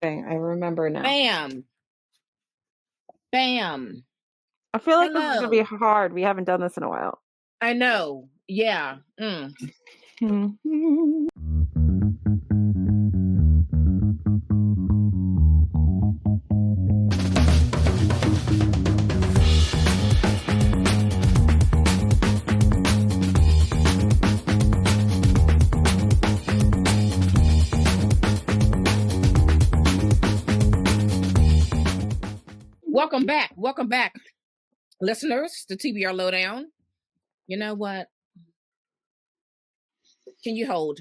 I remember now. Bam. Bam. I feel like this is Hello. going to be hard. We haven't done this in a while. I know. Yeah. Welcome back, listeners, to TBR Lowdown. You know what? Can you hold?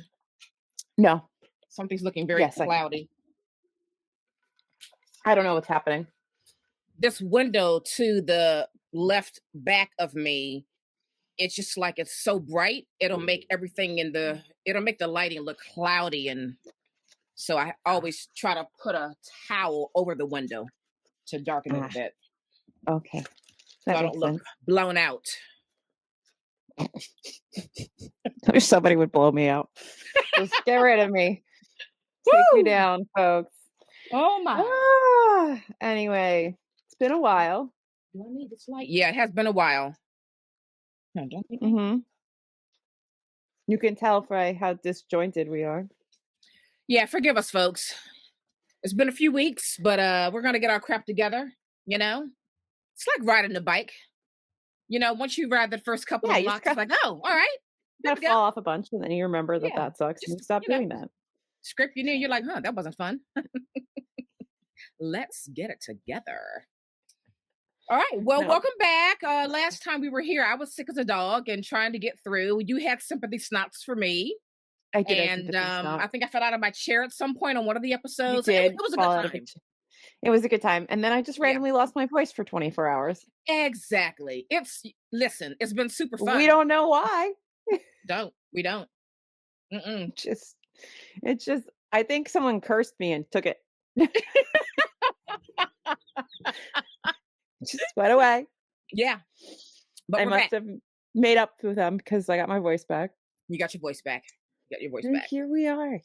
No. Something's looking very cloudy. I don't know what's happening. This window to the left back of me, it's just like it's so bright. It'll make everything it'll make the lighting look cloudy. And so I always try to put a towel over the window to darken it a bit. Okay. So I don't look blown out. I wish somebody would blow me out. Just get rid of me. Take me down, folks. Oh my. Anyway, it's been a while. Do I need this light? Yeah, it has been a while. You can tell by how disjointed we are. Yeah, forgive us, folks. It's been a few weeks, but we're gonna get our crap together. You know, it's like riding a bike. You know, once you ride the first couple of blocks, it's like, oh, all right. You gotta fall off a bunch, and then you remember that sucks, and you stop doing that. Script you knew, you're like, that wasn't fun. Let's get it together. All right. Well, welcome back. Last time we were here, I was sick as a dog and trying to get through. You had sympathy snots for me. I did. And I think I fell out of my chair at some point on one of the episodes. You did. It was a good time. It was a good time. And then I just randomly lost my voice for 24 hours. Exactly. Listen, it's been super fun. We don't know why. We don't. It's just, I think someone cursed me and took it. Just went away. Yeah. But I must have made up with them because I got my voice back. You got your voice back. Back. Here we are.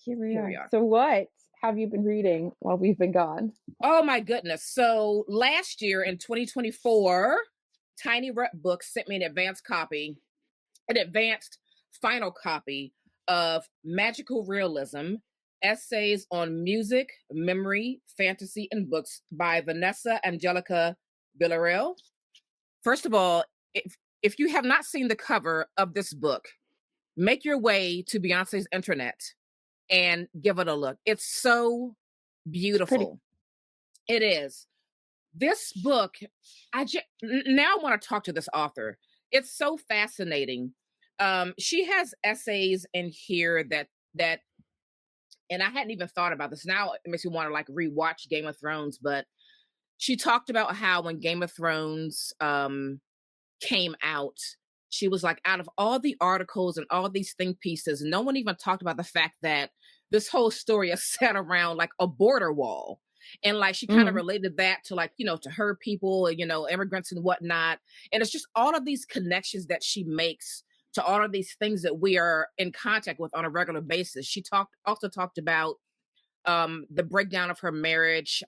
So what have you been reading while we've been gone? Oh my goodness. So last year in 2024, Tiny Rep Books sent me an advanced final copy of Magical Realism, Essays on Music, Memory, Fantasy, and Books by Vanessa Angélica Villarreal. First of all, if you have not seen the cover of this book, make your way to Beyonce's internet and give it a look. It's so beautiful. It is. This book, now I want to talk to this author. It's so fascinating. She has essays in here that, and I hadn't even thought about this. Now it makes me want to like rewatch Game of Thrones, but she talked about how when Game of Thrones came out, she was like, out of all the articles and all these think pieces, no one even talked about the fact that this whole story is set around like a border wall. And like, she kind of related that to like, to her people, immigrants and whatnot. And it's just all of these connections that she makes to all of these things that we are in contact with on a regular basis. She also talked about the breakdown of her marriage,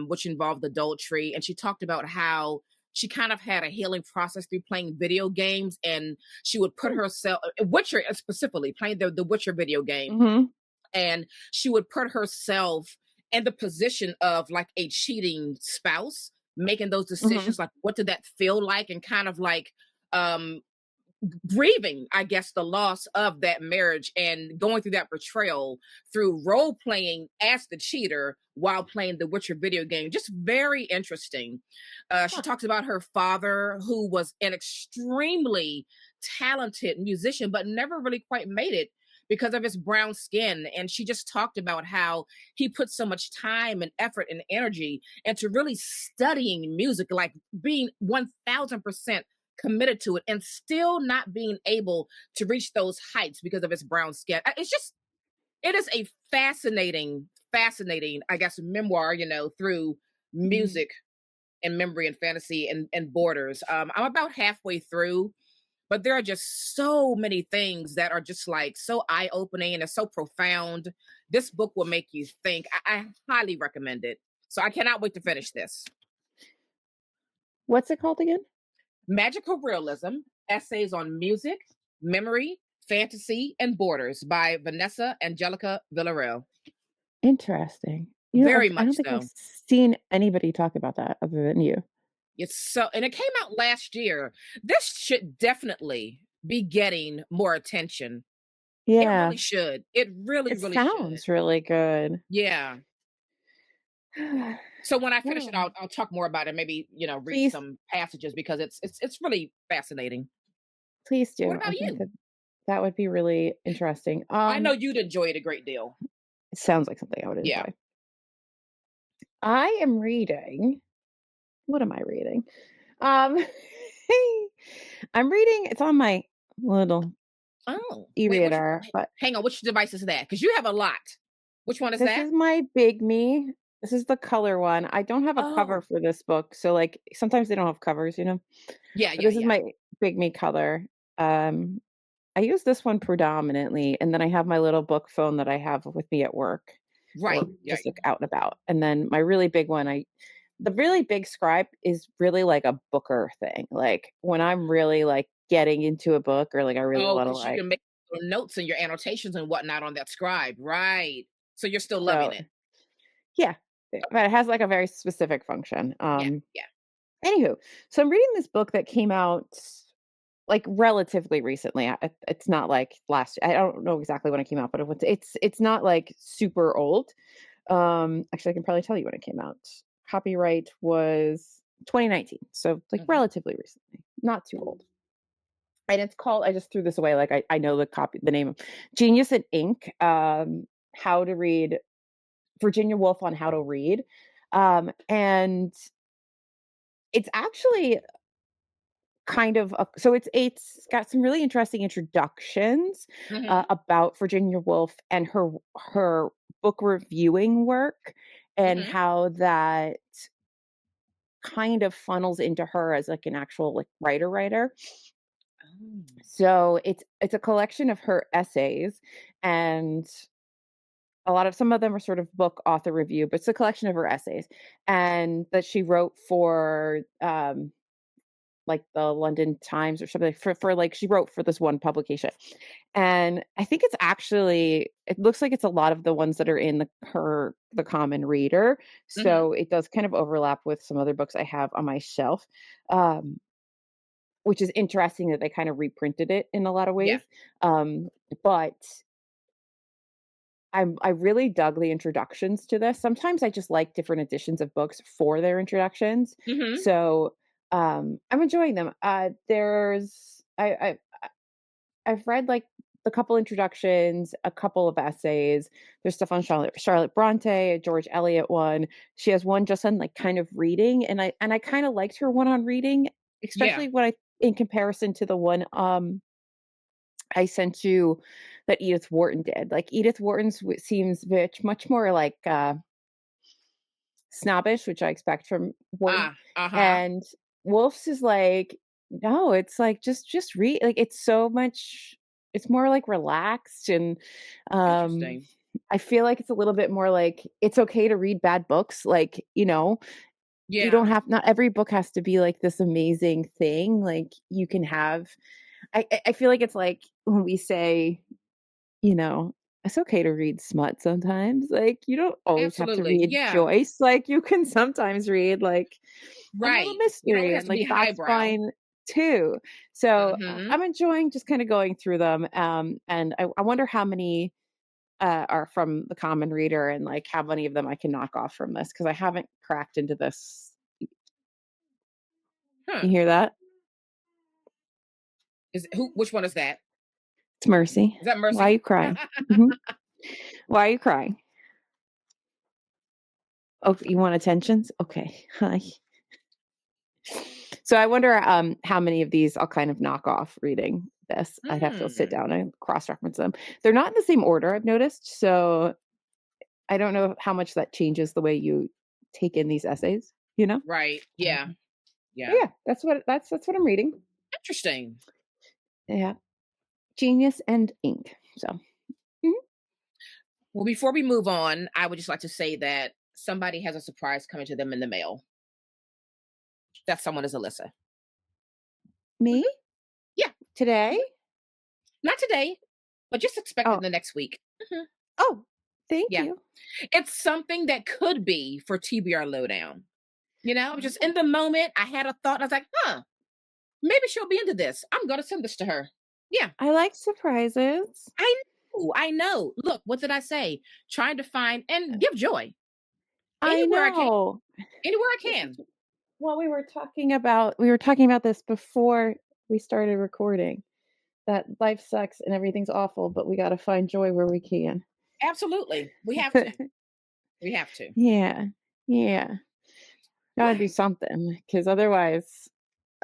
which involved adultery. And she talked about how she kind of had a healing process through playing video games, and she would put herself, Witcher specifically, playing the Witcher video game, and she would put herself in the position of like a cheating spouse, making those decisions, like what did that feel like, and kind of like grieving, I guess, the loss of that marriage and going through that betrayal through role playing as the cheater while playing the Witcher video game. Just very interesting. She talks about her father, who was an extremely talented musician, but never really quite made it because of his brown skin. And she just talked about how he put so much time and effort and energy into really studying music, like being 1000% committed to it, and still not being able to reach those heights because of his brown skin. It is a fascinating, I guess, memoir, through music and memory and fantasy and borders. I'm about halfway through, but there are just so many things that are just like so eye-opening and it's so profound. This book will make you think. I highly recommend it. So I cannot wait to finish this. What's it called again? Magical Realism, Essays on Music, Memory, Fantasy, and Borders by Vanessa Angélica Villarreal. Interesting. Very I don't much think so. I've seen anybody talk about that other than you. It's so, and it came out last year. This should definitely be getting more attention. It Yeah, really should. It really it should. sounds really good. Yeah. So when I finish it, Yeah. I'll talk more about it. Maybe read Please, some passages because it's really fascinating. please What do. I about think you? that that would be really interesting. I know you'd enjoy it a great deal. It sounds like something I would Yeah. enjoy. I am reading. What am I reading? Um, I'm reading. It's on my little Oh, wait, e-reader, but hang on. Which device is that? Because you have a lot. Which one is this that? is my Big Me. This is the color one. I don't have a cover Oh, for this book, so like sometimes they don't have covers, yeah, But yeah, this is yeah. my Big Me color. I use this one predominantly, and then I have my little book phone that I have with me at work Right. or Yeah. just like out and about. And then my really big one, the really big scribe is really like a booker thing. Like when I'm really like getting into a book or like I really Oh, want to because you like can make little notes and your annotations and whatnot on that scribe. Right. So you're still loving so it. yeah, Okay. but it has like a very specific function. Yeah. Yeah. Anywho, so I'm reading this book that came out like relatively recently. It's not like last. I don't know exactly when it came out, but it's not like super old. Actually, I can probably tell you when it came out. Copyright was 2019, so like Mm-hmm. relatively recently, not too old. And it's called. I just threw this away. Like I know the name of Genius in Ink. How to read Virginia Woolf on how to read, and it's actually kind of so it's got some really interesting introductions Mm-hmm. about Virginia Woolf and her book reviewing work and Mm-hmm. how that kind of funnels into her as like an actual like writer. Oh. So it's a collection of her essays, and a lot of some of them are sort of book author review, but it's a collection of her essays and that she wrote for like the London Times or something for like she wrote for this one publication. And I think it looks like it's a lot of the ones that are in the common reader. Mm-hmm. So it does kind of overlap with some other books I have on my shelf. Um, which is interesting that they kind of reprinted it in a lot of Yeah. ways. But I really dug the introductions to this. Sometimes I just like different editions of books for their introductions. Mm-hmm. So I'm enjoying them. I've read like a couple introductions, a couple of essays. There's stuff on Charlotte Bronte, a George Eliot one. She has one just on like kind of reading, and I kind of liked her one on reading, Yeah. especially when I in comparison to the one I sent you that Edith Wharton did. Like Edith Wharton's seems much more like snobbish, which I expect from Wharton, Uh-huh. and Wolf's is like no, it's like just read. Like it's so much. It's more like relaxed, and Interesting. I feel like it's a little bit more like it's okay to read bad books. Like you Yeah. don't have not every book has to be like this amazing thing. Like you can have. I feel like it's like when we say you know, it's okay to read smut sometimes. Like, you don't always have to Absolutely. read Yeah. Joyce. Like, you can sometimes read like a little Right. You don't mystery, have and to be like that's highbrow. fine too. So Mm-hmm. I'm enjoying just kind of going through them. And I wonder how many are from the common reader and like how many of them I can knock off from this because I haven't cracked into this. Huh. You hear that? Which one is that? It's Mercy. Is that Why are Mercy? you crying? Hmm. Why are you crying? Oh, you want attentions? Okay. Hi. So I wonder how many of these I'll kind of knock off reading this. I'd have to sit Hmm. down and cross reference them. They're not in the same order, I've noticed. So I don't know how much that changes the way you take in these essays. Right. Yeah. But Yeah. yeah, that's what I'm reading. Interesting. Yeah. Genius and Ink. So mhm. Well, before we move on, I would just like to say that somebody has a surprise coming to them in the mail. That someone is Alyssa. Me? Yeah. Today? Not today, but just expect it in Oh. the next week. Mhm. Oh, thank Yeah. you. It's something that could be for TBR Lowdown. Just in the moment, I had a thought, and I was like, huh, maybe she'll be into this. I'm going to send this to her. Yeah. I like surprises. I know. Look, what did I say? Trying to find and give joy I anywhere I can. know. Anywhere I This is can. what we were talking about this before we started recording. That life sucks and everything's awful, but we got to find joy where we can. Absolutely. We have to. We have to. Yeah. Yeah. All Gotta do right. something because otherwise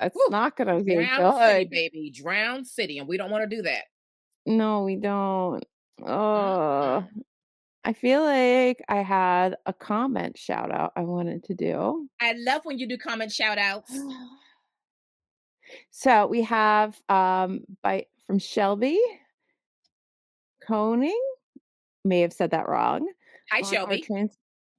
it's Whew. not gonna be Drown City, good. baby. Drown City. And we don't want to do that. No, we don't. Oh, Mm-mm. I feel like I had a comment shout out I wanted to do. I love when you do comment shout outs. So we have by from Shelby Koning, may have said that wrong, Hi, on our Shelby. trans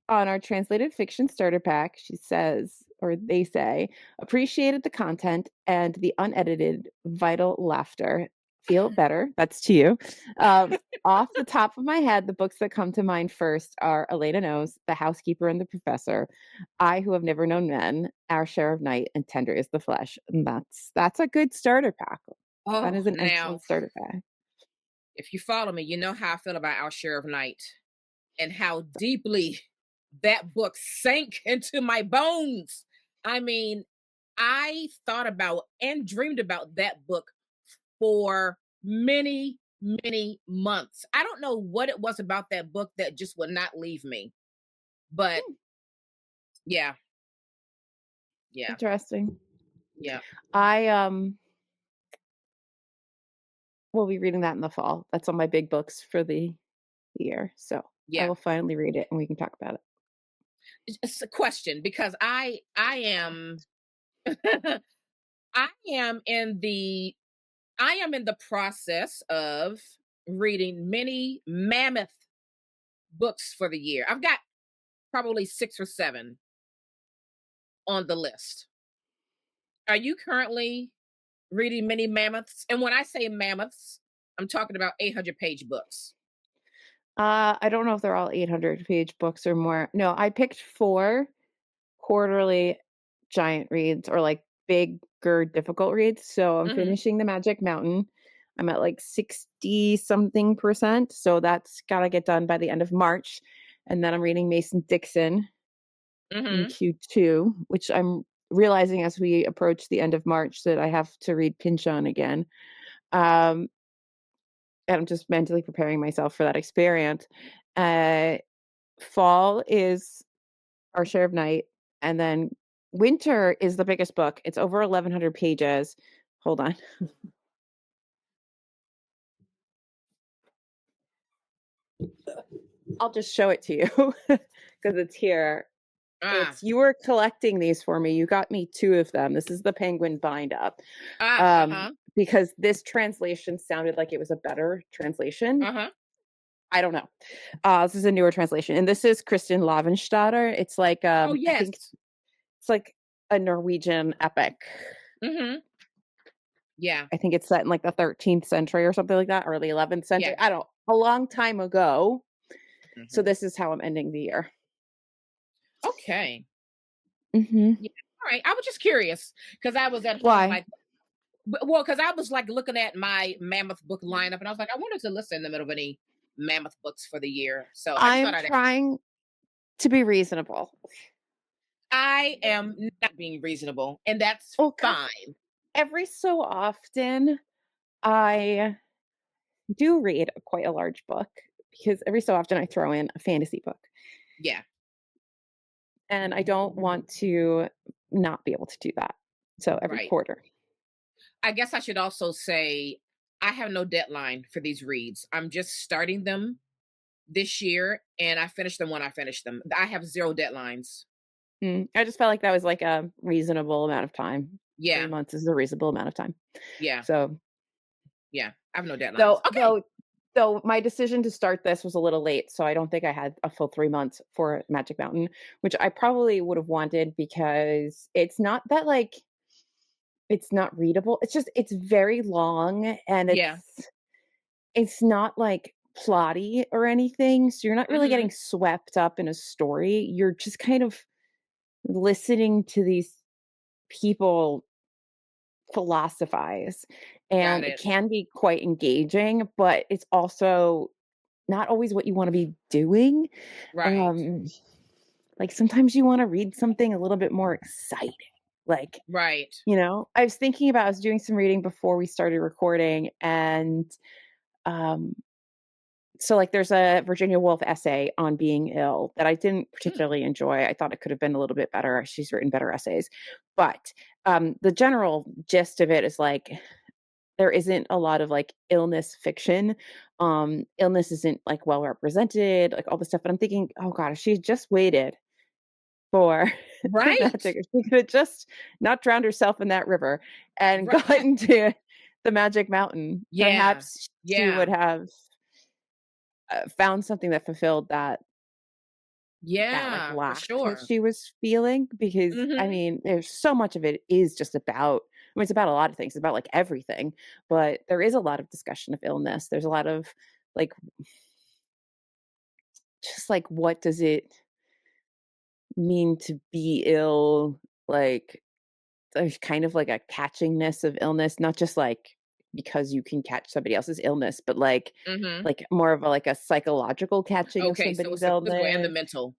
on our translated fiction starter pack. She says, or they say, appreciated the content and the unedited vital laughter. Feel better. That's to you. Off the top of my head, the books that come to mind first are Elena Knows, The Housekeeper and the Professor, I Who Have Never Known Men, Our Share of Night, and Tender is the Flesh. And that's a good starter pack. That Oh, is an now, excellent starter pack. if you follow me, you know how I feel about Our Share of Night and how deeply that book sank into my bones. I mean, I thought about and dreamed about that book for many, many months. I don't know what it was about that book that just would not leave me. But yeah, yeah, Interesting. yeah, I will be reading that in the fall. That's on my big books for the year. So I yeah. will finally read it and we can talk about it. It's a question because I am I am in the I am in the process of reading many mammoth books for the year. I've got probably 6 or 7 on the list. Are you currently reading many mammoths? And when I say mammoths, I'm talking about 800-page books. I don't know if they're all 800-page books or more. No, I picked 4 quarterly giant reads or like bigger difficult reads. So I'm Mhm. finishing The Magic Mountain. I'm at like 60 something percent. So that's got to get done by the end of March. And then I'm reading Mason Dixon in Mhm. Q2, which I'm realizing as we approach the end of March that I have to read Pynchon again. Um, and I'm just mentally preparing myself for that experience. Uh, Fall is Our Share of Night, and then winter is the biggest book. It's over 1,100 pages. Hold on. I'll just show it to you because it's here. Ah. It's you were collecting these for me. You got me 2 of them. This is the Penguin bind up. Uh-huh. Because this translation sounded like it was a better translation. Uh-huh. I don't know. This is a newer translation, and this is Kristen Lavenstadter. It's like Oh, I think yes. it's like a Norwegian epic. Mhm. Yeah. I think it's set in like the 13th century or something like that, or the 11th Yeah. century. I don't. A long time ago. So Mhm. this is how I'm ending the year. Okay. Hmm. Yeah. All right. I was just curious because I was at home Why? like, well, because I was like looking at my mammoth book lineup, and I was like, I wanted to listen in the middle of any mammoth books for the year. So I just thought I'm I'd. trying to be reasonable. I am not being reasonable, and that's Well, because fine. every so often I do read quite a large book because every so often I throw in a fantasy book. Yeah. And I don't want to not be able to do that. So every Right. quarter. I guess I should also say I have no deadline for these reads. I'm just starting them this year, and I finish them when I finish them. I have 0 deadlines. I just felt like that was like a reasonable amount of time. 3 Yeah. months is a reasonable amount of time. Yeah. So Yeah. I have no deadlines. though Okay. So my decision to start this was a little late, so I don't think I had a full 3 months for Magic Mountain, which I probably would have wanted because it's not that, like, it's not readable. It's just it's very long and Yeah. it's not, like, plotty or anything, so you're not really Hmm. getting swept up in a story. You're just kind of listening to these people philosophize, Got and it it. can be quite engaging, but it's also not always what you wanna be doing. Right. Um, like, sometimes you wanna read something a little bit more exciting, like, Right. I was thinking about I was doing some reading before we started recording, and, um, so, like, there's a Virginia Woolf essay on being ill that I didn't Mm. particularly enjoy. I thought it could have been a little bit better. She's written better essays, but, the general gist of it is, like, there isn't a lot of, like, illness fiction. Illness isn't, like, well represented, like, all this stuff, and I'm thinking, "Oh god, if she had just waited for the Right. magic, if she could have just not drowned herself in that river and Right. gotten to the magic mountain, Yeah. perhaps she Yeah. would have, found something that fulfilled that, like, Yeah. For lack that sure. she was feeling, because, I Hmm. mean, there's so much of it is just about I mean, it's about a lot of things, it's about, like, everything, but there is a lot of discussion of illness. There's a lot of, like, just, like, what does it mean to be ill? Like, there's kind of, like, a catchingness of illness, not just, like, because you can catch somebody else's illness, but, Hmm. like, more of a, like, a psychological catching of Okay. So somebody's it's the physical and the illness. mental.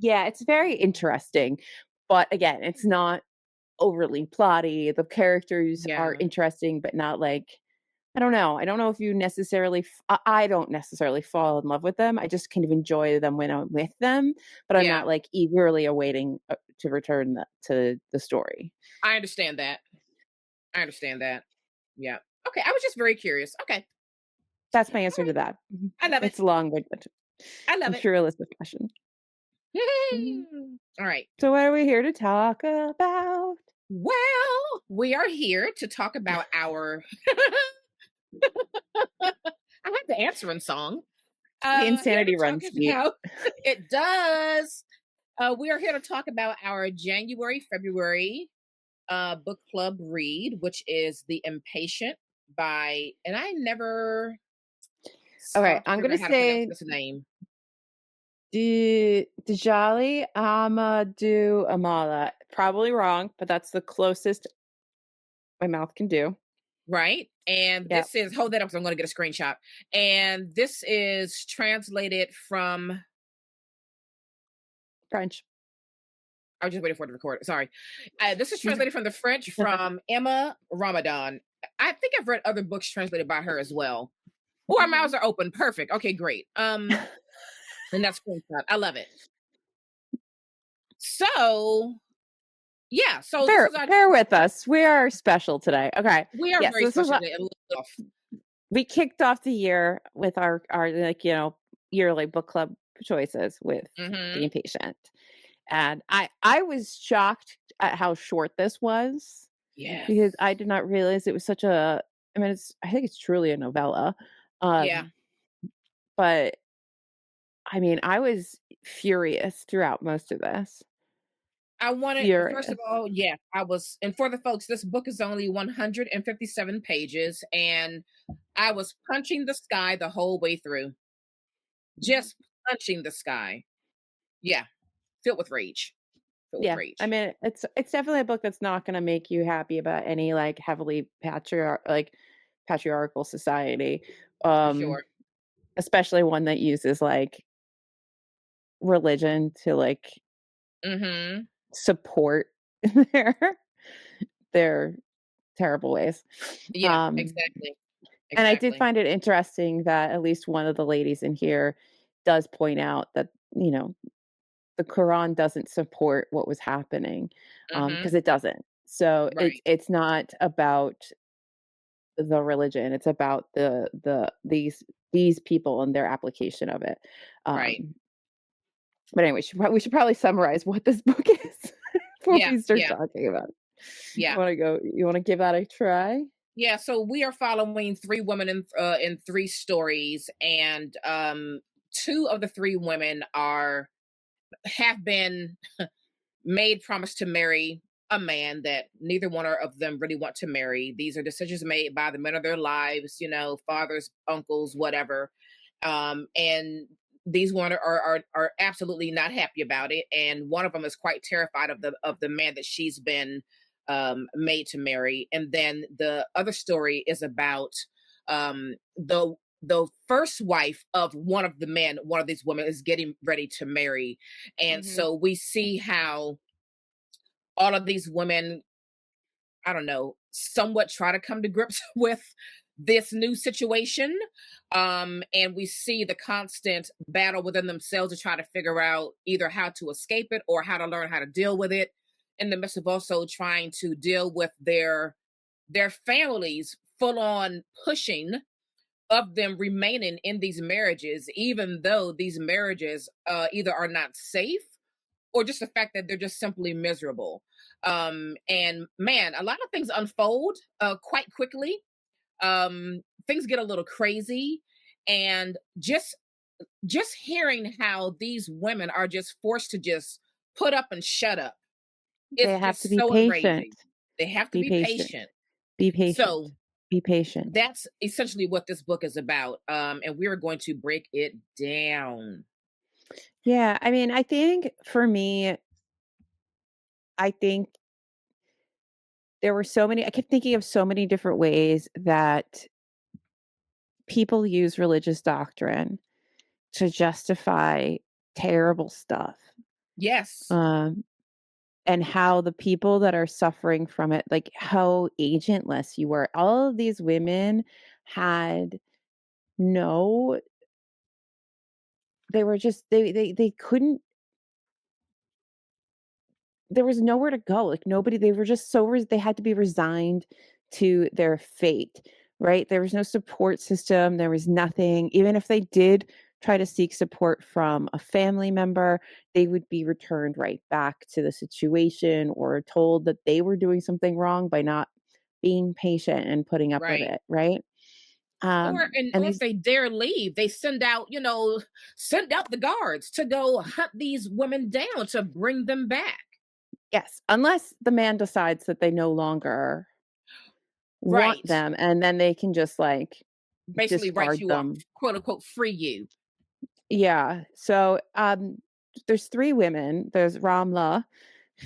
Yeah, it's very interesting, but again, it's not overly plotty. The characters are Yeah. interesting, but not like I don't know. I don't know if you necessarily I don't necessarily fall in love with them. I just kind of enjoy them when I'm with them, but I'm Yeah. not, like, eagerly awaiting, to return to the story. I understand that. I understand that. Yeah. Okay. I was just very curious. Okay. That's my All answer to right. that. I love it. It's long-winded I love in it. surrealistic fashion. Mhm. All right. So what are we here to talk about? Well, we are here to talk about our I had the answering song. The Here to insanity talk runs deep. about it does. We are here to talk about our January, February book club read, which is The Impatient by, and I never Okay, stopped to I'm figure gonna out how to pronounce say this name. Djaili Amadou Amala. Probably wrong, but that's the closest my mouth can do. Right. And Yep, this is, hold that up, 'cause I'm going to get a screenshot. And this is translated from, French. I was just waiting for it to record. Sorry. This is translated from the French from Emma Ramadan. I think I've read other books translated by her as well. Oh, our mouths are open. Perfect. Okay, great. And that's screenshot. I love it. So yeah, so this Bear is our, bear with us. We are special today. Okay. we are Yes, very this is special what today. A little off. we kicked off the year with our like, yearly book club choices with The Mm-hmm. Impatient. And I was shocked at how short this was Yes. because I did not realize it was such a I mean, I think it's truly a novella. Yeah. Um, but I mean, I was furious throughout most of this. I wanted, first of Furious. all, yeah, I was, and for the folks, this book is only 157 pages, and I was punching the sky the whole way through. Mhm. Just punching the sky. Yeah, filled with rage. Filled with Yeah. I rage. mean, it's definitely a book that's not gonna make you happy about any, like, heavily patriarchal society. For Um, sure. especially one that uses, like, religion to, like, Mm-hmm. support their their terrible ways. Yeah, Um, exactly. and I did Exactly. find it interesting that at least one of the ladies in here does point out that, the Quran doesn't support what was happening, Mm-hmm. because it doesn't. So it's Right. it's not about the religion, it's about these people and their application of it. Right. Um, but anyway, we should probably summarize what this book is before Yeah. we start Yeah. talking about it. Yeah. You wanna give that a try? Yeah, so we are following three women in three stories, and two of the three women are have been made promise to marry a man that neither one of them really want to marry. These are decisions made by the men of their lives, fathers, uncles, whatever. And these one are absolutely not happy about it. And one of them is quite terrified of the man that she's been made to marry. And then the other story is about the first wife of one of the men, one of these women is getting ready to marry. And Hmm. so we see how all of these women, I don't know, somewhat try to come to grips with this new situation. And we see the constant battle within themselves to try to figure out either how to escape it or how to learn how to deal with it, in the midst of also trying to deal with their families full on pushing of them remaining in these marriages, even though these marriages either are not safe or just the fact that they're just simply miserable. And man, a lot of things unfold quite quickly. Things get a little crazy, and just hearing how these women are just forced to just put up and shut up is They have to just be so patient. enraging. They have to Be be patient. patient. Be patient. So Be patient. that's essentially what this book is about. And we're going to break it down. Yeah, I mean, I think for me, I think there were so many I kept thinking of so many different ways that people use religious doctrine to justify terrible stuff. Yes. Um, and how the people that are suffering from it, like how agentless you were. All of these women had no they were just they couldn't there was nowhere to go. Like nobody, they were just so they had to be resigned to their fate, right? There was no support system. There was nothing. Even if they did try to seek support from a family member, they would be returned right back to the situation or told that they were doing something wrong by not being patient and putting up with Right. it, right? And Or if these they dare leave, they send out the guards to go hunt these women down to bring them back. yes, unless the man decides that they no longer want Right. them, and then they can just like Basically write discard you off, them. quote unquote, free you. Yeah. So, there's 3 women. There's Ramla,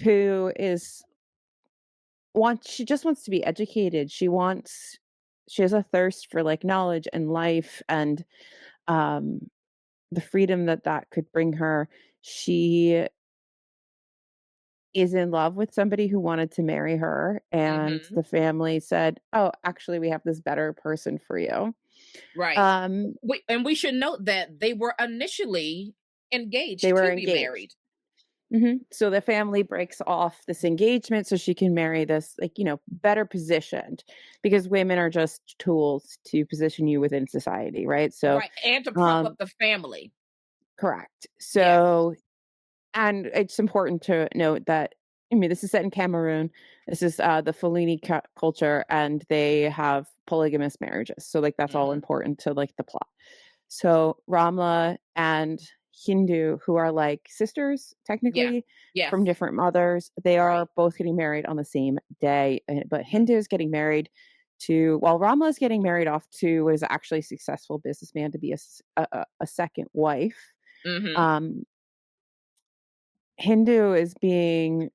who is wants she just wants to be educated. She has a thirst for, like, knowledge and life and, um, the freedom that that could bring her. She is in love with somebody who wanted to marry her, and Hmm. the family said, "Oh, actually, we have this better person for you." Right. Um, And we should note that they were initially they engaged were to be engaged. married. So the family breaks off this engagement so she can marry this, like, better positioned because women are just tools to position you within society, right? So, Right. And to prop up um, the family. correct. Yes. So, and it's important to note that, I mean, this is set in Cameroon. This is the Fulani culture, and they have polygamous marriages. So, like, that's all Hmm. important to like the plot. So Ramla and Hindu, who are like sisters Yeah. technically Yes. from different mothers, they Right. are both getting married on the same day. But Hmm. Hindu is getting married to, while Ramla is getting married off to what is actually a successful businessman to be a second wife. Hmm. Um, Hindu is being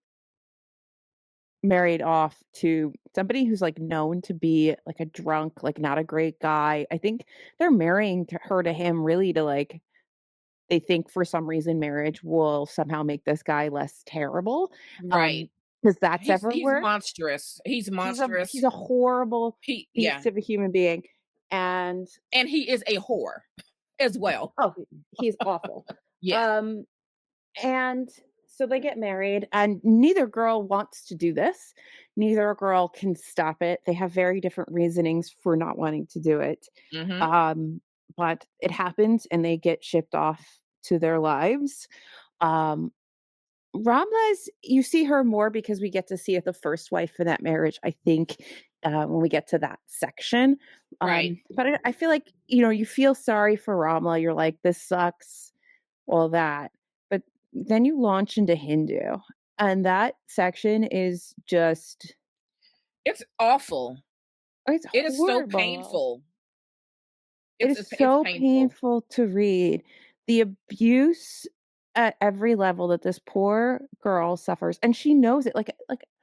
married off to somebody who's like known to be like a drunk, like not a great guy. I think they're marrying her to him really to like they think for some reason marriage will somehow make this guy less terrible. Right. Because that's ever He's worked. monstrous. He's He's monstrous. a horrible Yeah. beast of a human being, and And he is a whore as well. oh, he's awful. Yeah. Um, and so they get married, and neither girl wants to do this. Neither girl can stop it. They have very different reasonings for not wanting to do it. Hmm. Um, but it happens, and they get shipped off to their lives. Um, Ramla's, you see her more because we get to see the first wife in that marriage, I think, when we get to that section. Right. But I feel like, you feel sorry for Ramla. You're like, this sucks, all that. But then you launch into Hindu, and that section is just, It's awful. it's It is so horrible. painful. It It's is it's, it's so painful. painful to read. The abuse at every level that this poor girl suffers, and she knows it. Like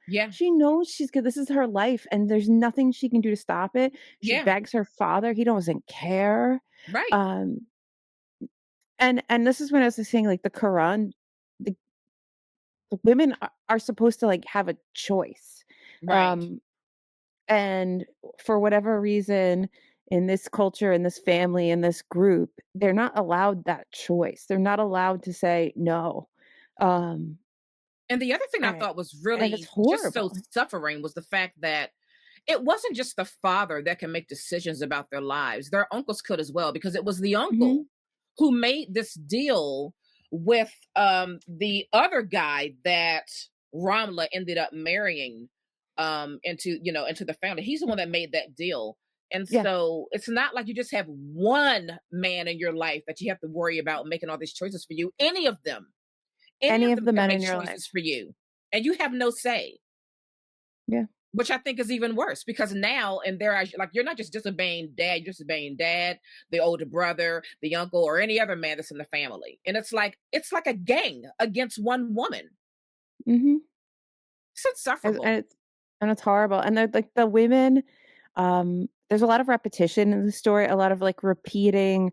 Yeah. she knows she's good. This is her life, and there's nothing she can do to stop it. She Yeah. begs her father. He doesn't care. Right. Um, and this is when I was saying, like, the Quran, the, the women are supposed to, like, have a choice. Right. Um, and for whatever reason, in this culture, in this family, in this group, they're not allowed that choice. They're not allowed to say no. Um, And the other thing I and, thought was and it's really just so horrible. suffering was the fact that it wasn't just the father that can make decisions about their lives. Their uncles could as well, because it was the Hmm. uncle who made this deal with the other guy that Ramla ended up marrying into the family. He's the one that made that deal. And Yeah, so it's not like you just have one man in your life that you have to worry about making all these choices for you. Any any of of them the can men make in your life. choices for you, and you have no say, Yeah, which I think is even worse, because now and there, like, you're not just disobeying dad, you're disobeying dad, the older brother, the uncle, or any other man that's in the family. And it's like a gang against one woman. hmm It's and, insufferable. and it's and it's horrible. And they're like the women. There's a lot of repetition in the story. A lot of like repeating,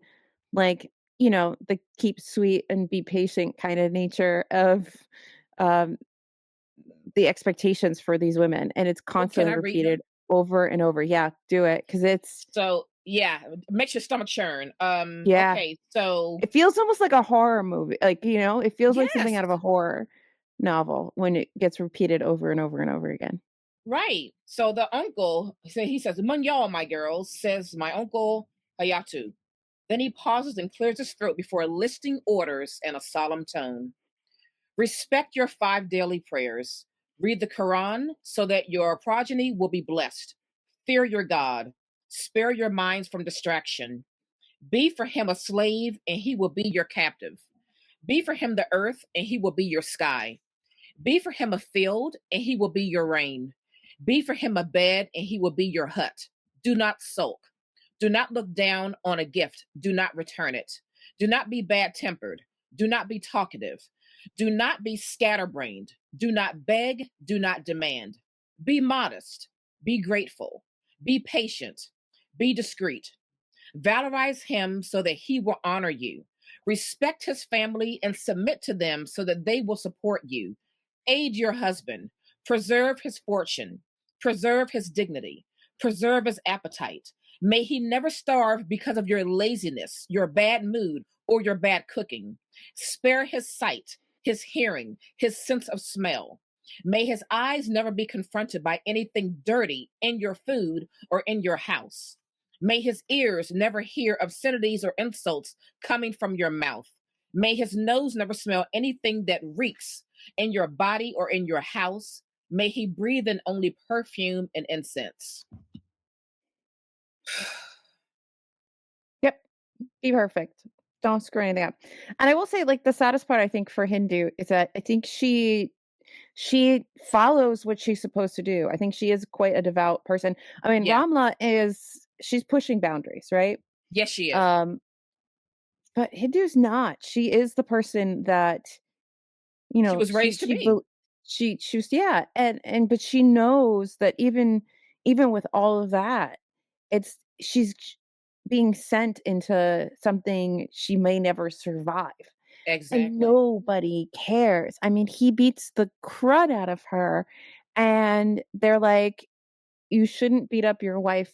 like, the keep sweet and be patient kind of nature of um the expectations for these women, and it's Oh, can constantly I read repeated them? over and over. Yeah, do it, because it's, So yeah, makes your stomach churn. yeah, Okay, so it feels almost like a horror movie. Like, it feels like something yes, out of a horror novel when it gets repeated over and over and over again. right. So the uncle, he says, Munyal, my girls, says my uncle Hayatu. Then he pauses and clears his throat before listing orders in a solemn tone. Respect your 5 daily prayers. Read the Quran so that your progeny will be blessed. Fear your God. Spare your minds from distraction. Be for him a slave, and he will be your captive. Be for him the earth, and he will be your sky. Be for him a field, and he will be your rain. Be for him a bed, and he will be your hut. Do not sulk. Do not look down on a gift. Do not return it. Do not be bad tempered. Do not be talkative. Do not be scatterbrained. Do not beg. Do not demand. Be modest. Be grateful. Be patient. Be discreet. Valorize him so that he will honor you. Respect his family and submit to them so that they will support you. Aid your husband. Preserve his fortune. Preserve his dignity. Preserve his appetite. May he never starve because of your laziness, your bad mood, or your bad cooking. Spare his sight, his hearing, his sense of smell. May his eyes never be confronted by anything dirty in your food or in your house. May his ears never hear obscenities or insults coming from your mouth. May his nose never smell anything that reeks in your body or in your house. May he breathe in only perfume and incense. Yep, be perfect. Don't screw anything up. And I will say, like, the saddest part I think for Hindu is that I think she follows what she's supposed to do. I think she is quite a devout person. I mean, Yeah. Ramla she's pushing boundaries, right? Yes, she is. Um, but Hindu's not. She is the person that, She was she raised to she be. bel she's, yeah, and but she knows that even with all of that, she's being sent into something she may never survive, and Exactly. nobody cares. I mean, he beats the crud out of her, and they're like, "You shouldn't beat up your wife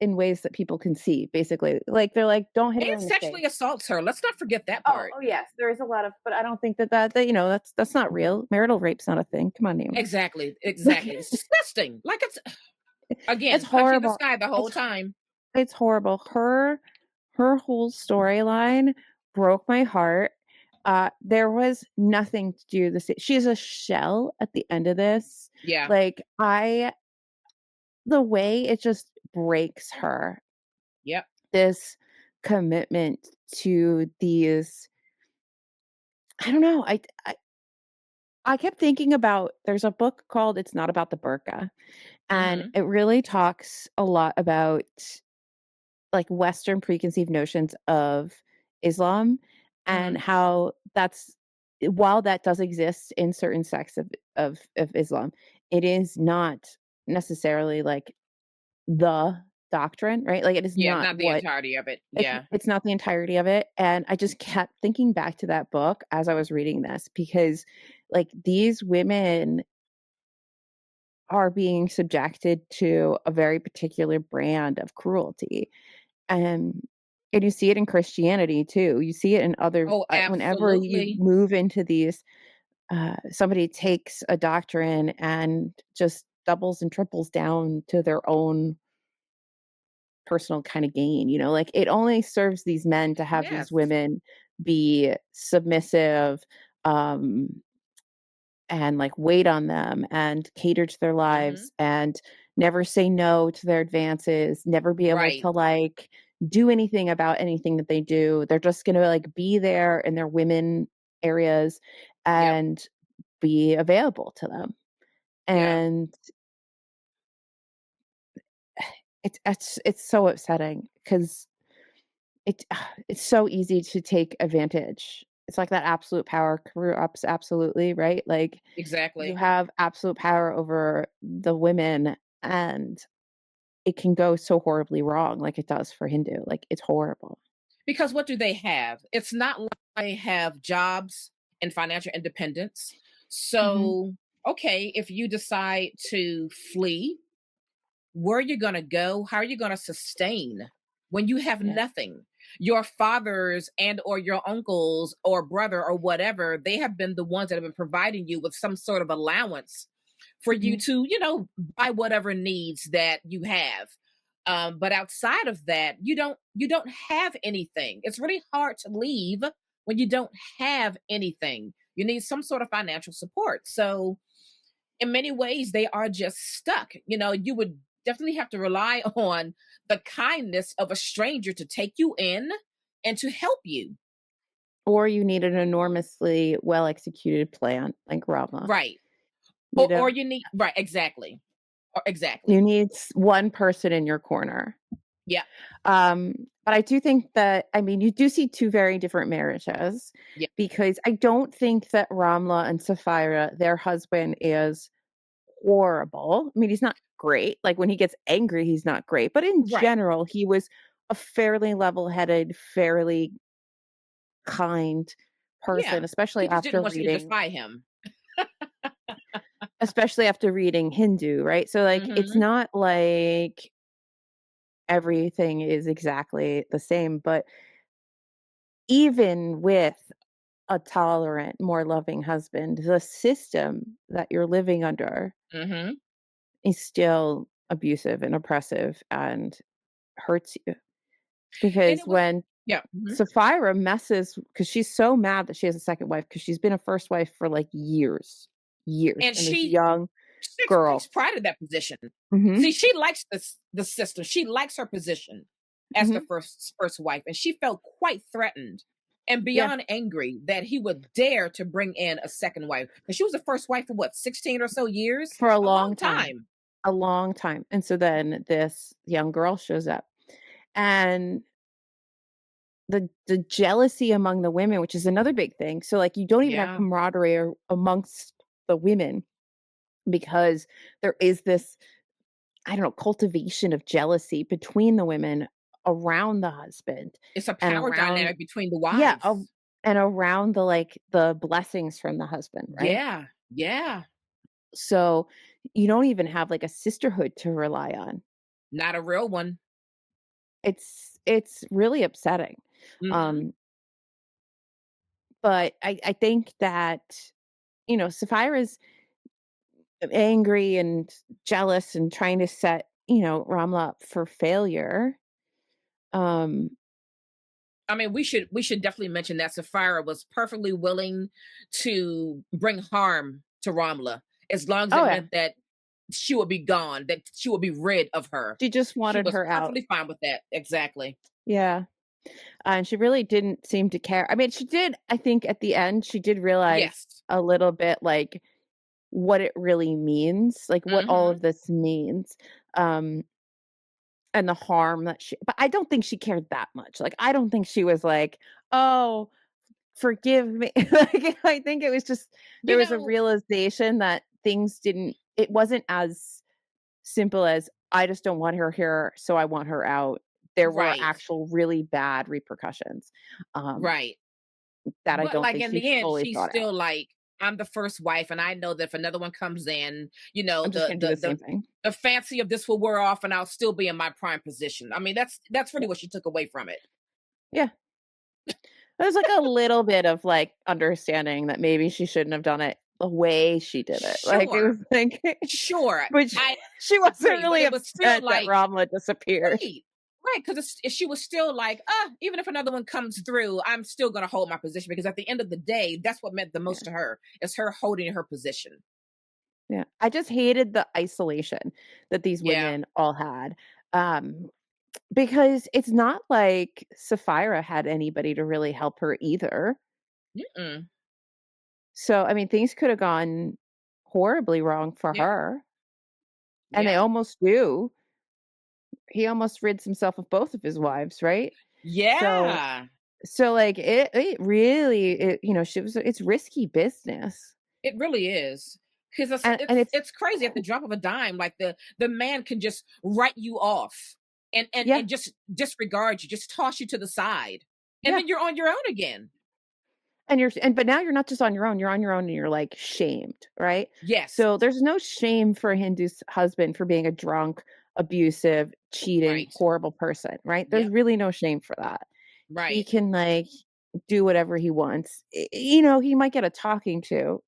in ways that people can see," basically. Like, they're like, "Don't hit her And in the face." sexually assaults her. Let's not forget that Oh, part. oh, yes, there is a lot of, but I don't think that, that's not real. Marital rape's not a thing. Come on, Naomi. Exactly. Like, Exactly. It's disgusting. Like, it's it's again punching the horrible. sky the whole It's time. it's horrible. Her whole storyline broke my heart, There was nothing to do this. She's a shell at the end of this. Yeah. Like, the way it just breaks her, Yep. this commitment to these, I don't know. I kept thinking about, there's a book called It's Not About the Burqa, and Mhm. it really talks a lot about like Western preconceived notions of Islam and Mhm. how that's, while that does exist in certain sects of Islam, it is not necessarily like the doctrine, right? Like it is Yeah, not not the what entirety of it. it's Yeah. it's not the entirety of it. And I just kept thinking back to that book as I was reading this because like these women are being subjected to a very particular brand of cruelty. And you see it in Christianity too. You see it in other Oh, whenever you absolutely. move into these, somebody takes a doctrine and just doubles and triples down to their own personal kind of gain, like it only serves these men to have these Yes. women be submissive, um, and like wait on them and cater to their Mhm. lives and never say no to their advances, never be able Right. to like do anything about anything that they do. They're just going to like be there in their women areas Yep. and be available to them. Yeah. And it's so upsetting because it it's so easy to take advantage. It's like that absolute power corrupts absolutely, right? Like you Exactly. have absolute power over the women and it can go so horribly wrong like it does for Hindu. Like it's horrible. Because what do they have? It's not like they have jobs and financial independence. Mhm. So, okay, if you decide to flee, where are you going to go? How are you going to sustain when you have Yeah. nothing? Your fathers and or your uncles or brother or whatever, they have been the ones that have been providing you with some sort of allowance for you Mhm. to, buy whatever needs that you have. But outside of that, you don't have anything. It's really hard to leave when you don't have anything. You need some sort of financial support. So in many ways, they are just stuck. You would definitely have to rely on the kindness of a stranger to take you in and to help you. Or you need an enormously well executed plan like Rama. Right. You Or know, you need, right, exactly. Or you exactly. need one person in your corner. Yeah. Um, but I do think that, I mean, you do see two very different marriages Yeah. because I don't think that Ramla and Sapphira, their husband, is horrible. I mean, he's not great. Like when he gets angry, he's not great. But in Right. general, he was a fairly level headed, fairly kind person, Yeah. He just didn't want you to defy him. especially after reading Hindu, right? So like it's Hmm. not like everything is exactly the same, but even with a tolerant, more loving husband, the system that you're living under Hmm. is still abusive and oppressive and hurts you. And Because it was, when yeah. Hmm. Sapphira messes, because she's so mad that she has a second wife, because she's been a first wife for like years, And and this she young takes girl. pride in that position. See, Hmm. she likes the system. She likes her position as the Hmm. first wife, and she felt quite threatened and Yeah, beyond angry that he would dare to bring in a second wife. And she was the first wife for what, 16 or so years? for A long time. a long time. And so then this young girl shows up, and the jealousy among the women, which is another big thing. So like you don't even have Yeah. camaraderie amongst the women because there is this, I don't know, cultivation of jealousy between the women around the husband It's a and power around, dynamic between the yeah, wives. and around the like the blessings from the husband, right? Yeah. Yeah. So you don't even have like a sisterhood to rely on. Not a real one. It's really upsetting. Hmm. Um, but I think that, Sapphira's angry and jealous and trying to set, Ramla up for failure. Um, I mean, we should definitely mention that Sapphira was perfectly willing to bring harm to Ramla as long as Oh it yeah, meant that she would be gone, that she would be rid of her. she just She wanted was her out. perfectly fine with that. Exactly. Yeah. And she really didn't seem to care. I mean, she did, I think at the end, she did realize Yes. a little bit like what it really means, like what all Mm-hmm. of this means. Um, and the harm that but I don't think she cared that much. Like, I don't think she was like, oh, forgive me. Like, I think it was just, You there was a know, realization that things didn't, it wasn't as simple as, I just don't want her here, so I want her out. There were right, actual really bad repercussions. Um, right. That I But don't like think in she the end, fully she's thought out. still like, I'm the first wife, and I know that if another one comes in, I'm just gonna do the same thing. the fancy of this will wear off, and I'll still be in my prime position. I mean, that's really Yeah. what she took away from it. Yeah. There's, like, a little bit of, like, understanding that maybe she shouldn't have done it the way she did it. Like, it was Sure, like sure, but I she wasn't agree, but really it was still upset that like, Ramla disappeared. right, right, because she was still like, even if another one comes through, I'm still going to hold my position because at the end of the day, that's what meant the Yeah, most to her is her holding her position. yeah. I just hated the isolation that these Yeah. women all had, um, because it's not like Sapphira had anybody to really help her either. Mm-mm. So, I mean, things could have gone horribly wrong for Yeah. her, and they Yeah. almost do. He almost rids himself of both of his wives, right? So Yeah. like, it really, she was, it's risky business. It really is. Because it's And it's it's it's crazy at the drop of a dime. Like the man can just write you off and yeah, just disregard you, just toss you to the side, and yeah. then you're on your own again. But now you're not just on your own, you're on your own and you're, like, shamed, right? Yes. So there's no shame for Hindu's husband for being a drunk, abusive, cheating, Right. horrible person, right? There's Yep. really no shame for that. He Right. can, like, do whatever he wants. He might get a talking to.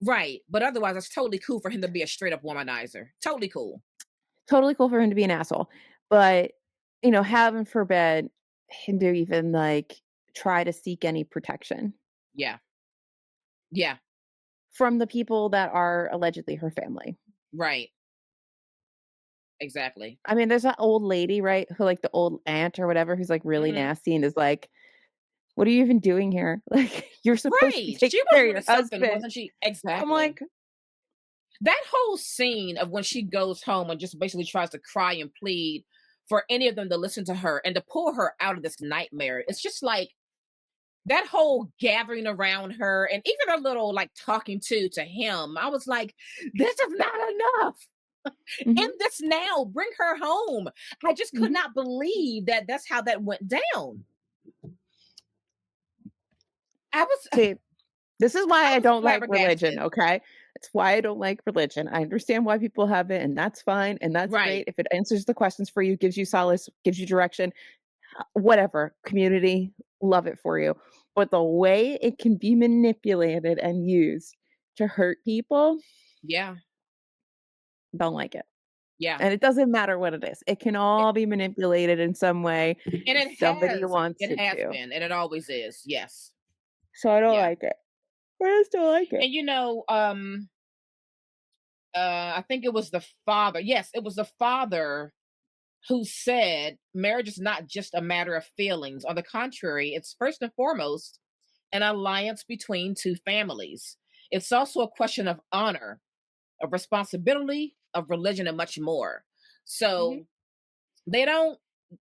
Right. But otherwise, it's totally cool for him to be a straight up womanizer. Totally cool. Totally cool for him to be an asshole. But, heaven forbid him to even, like, try to seek any protection Yeah. Yeah. from the people that are allegedly her family. Right. Exactly. I mean, there's that old lady, right? Who, like, the old aunt or whatever, who's, like, really Hmm. nasty and is like, "What are you even doing here? Like, you're supposed to be Right. She taking was care of really your something, husband." wasn't she? I'm Exactly. like, That whole scene of when she goes home and just basically tries to cry and plead for any of them to listen to her and to pull her out of this nightmare. It's just like that whole gathering around her and even her little like talking to him. I was like, this is not enough. End mhm, this now. Bring her home. I just could mhm. not believe that that's how that went down. I was See, this is why I I was don't like religion, flabbergasted. okay? It's why I don't like religion. I understand why people have it, and that's fine, and that's Right. great. If it answers the questions for you, gives you solace, gives you direction, whatever, community, love it for you. But the way it can be manipulated and used to hurt people, Yeah. don't like it. Yeah. And it doesn't matter what it is. It can all be manipulated in some way And somebody wants it it has to. been, and it always is. Yes. So I don't Yeah. like it. But I still like it. And I think it was the father. Yes, it was the father who said marriage is not just a matter of feelings. On the contrary, it's first and foremost an alliance between two families. It's also a question of honor, of responsibility, of religion, and much more. Mhm. So they don't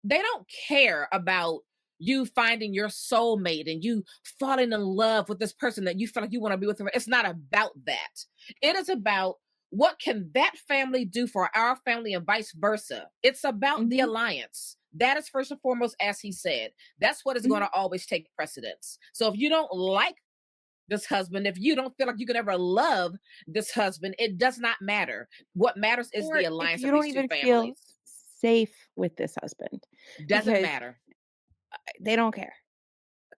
they don't care about you finding your soulmate and you falling in love with this person that you feel like you want to be with. It's not about that. It is about what can that family do for our family and vice versa. It's about the Mhm. alliance. That is first and foremost, as he said. That's what is going Mhm. to always take precedence. So if you don't like this husband, if you don't feel like you can ever love this husband, it does not matter. What matters is the Or if alliance you of don't these two even feel families. safe with this husband, Doesn't because matter. they don't care.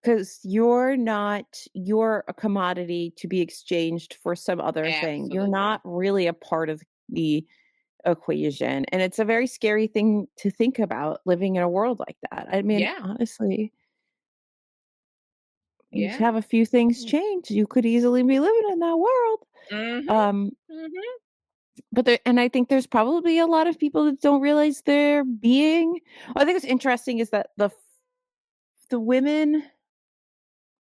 Because you're a commodity to be exchanged for some other thing. You're not Absolutely. really a part of the equation. And it's a very scary thing to think about living in a world like that. I mean, Yeah. honestly, you Yeah. have a few things change, you could easily be living in that world. Mhm. Um, Mhm. but I think there's probably a lot of people that don't realize they're being. I think what's interesting is that the women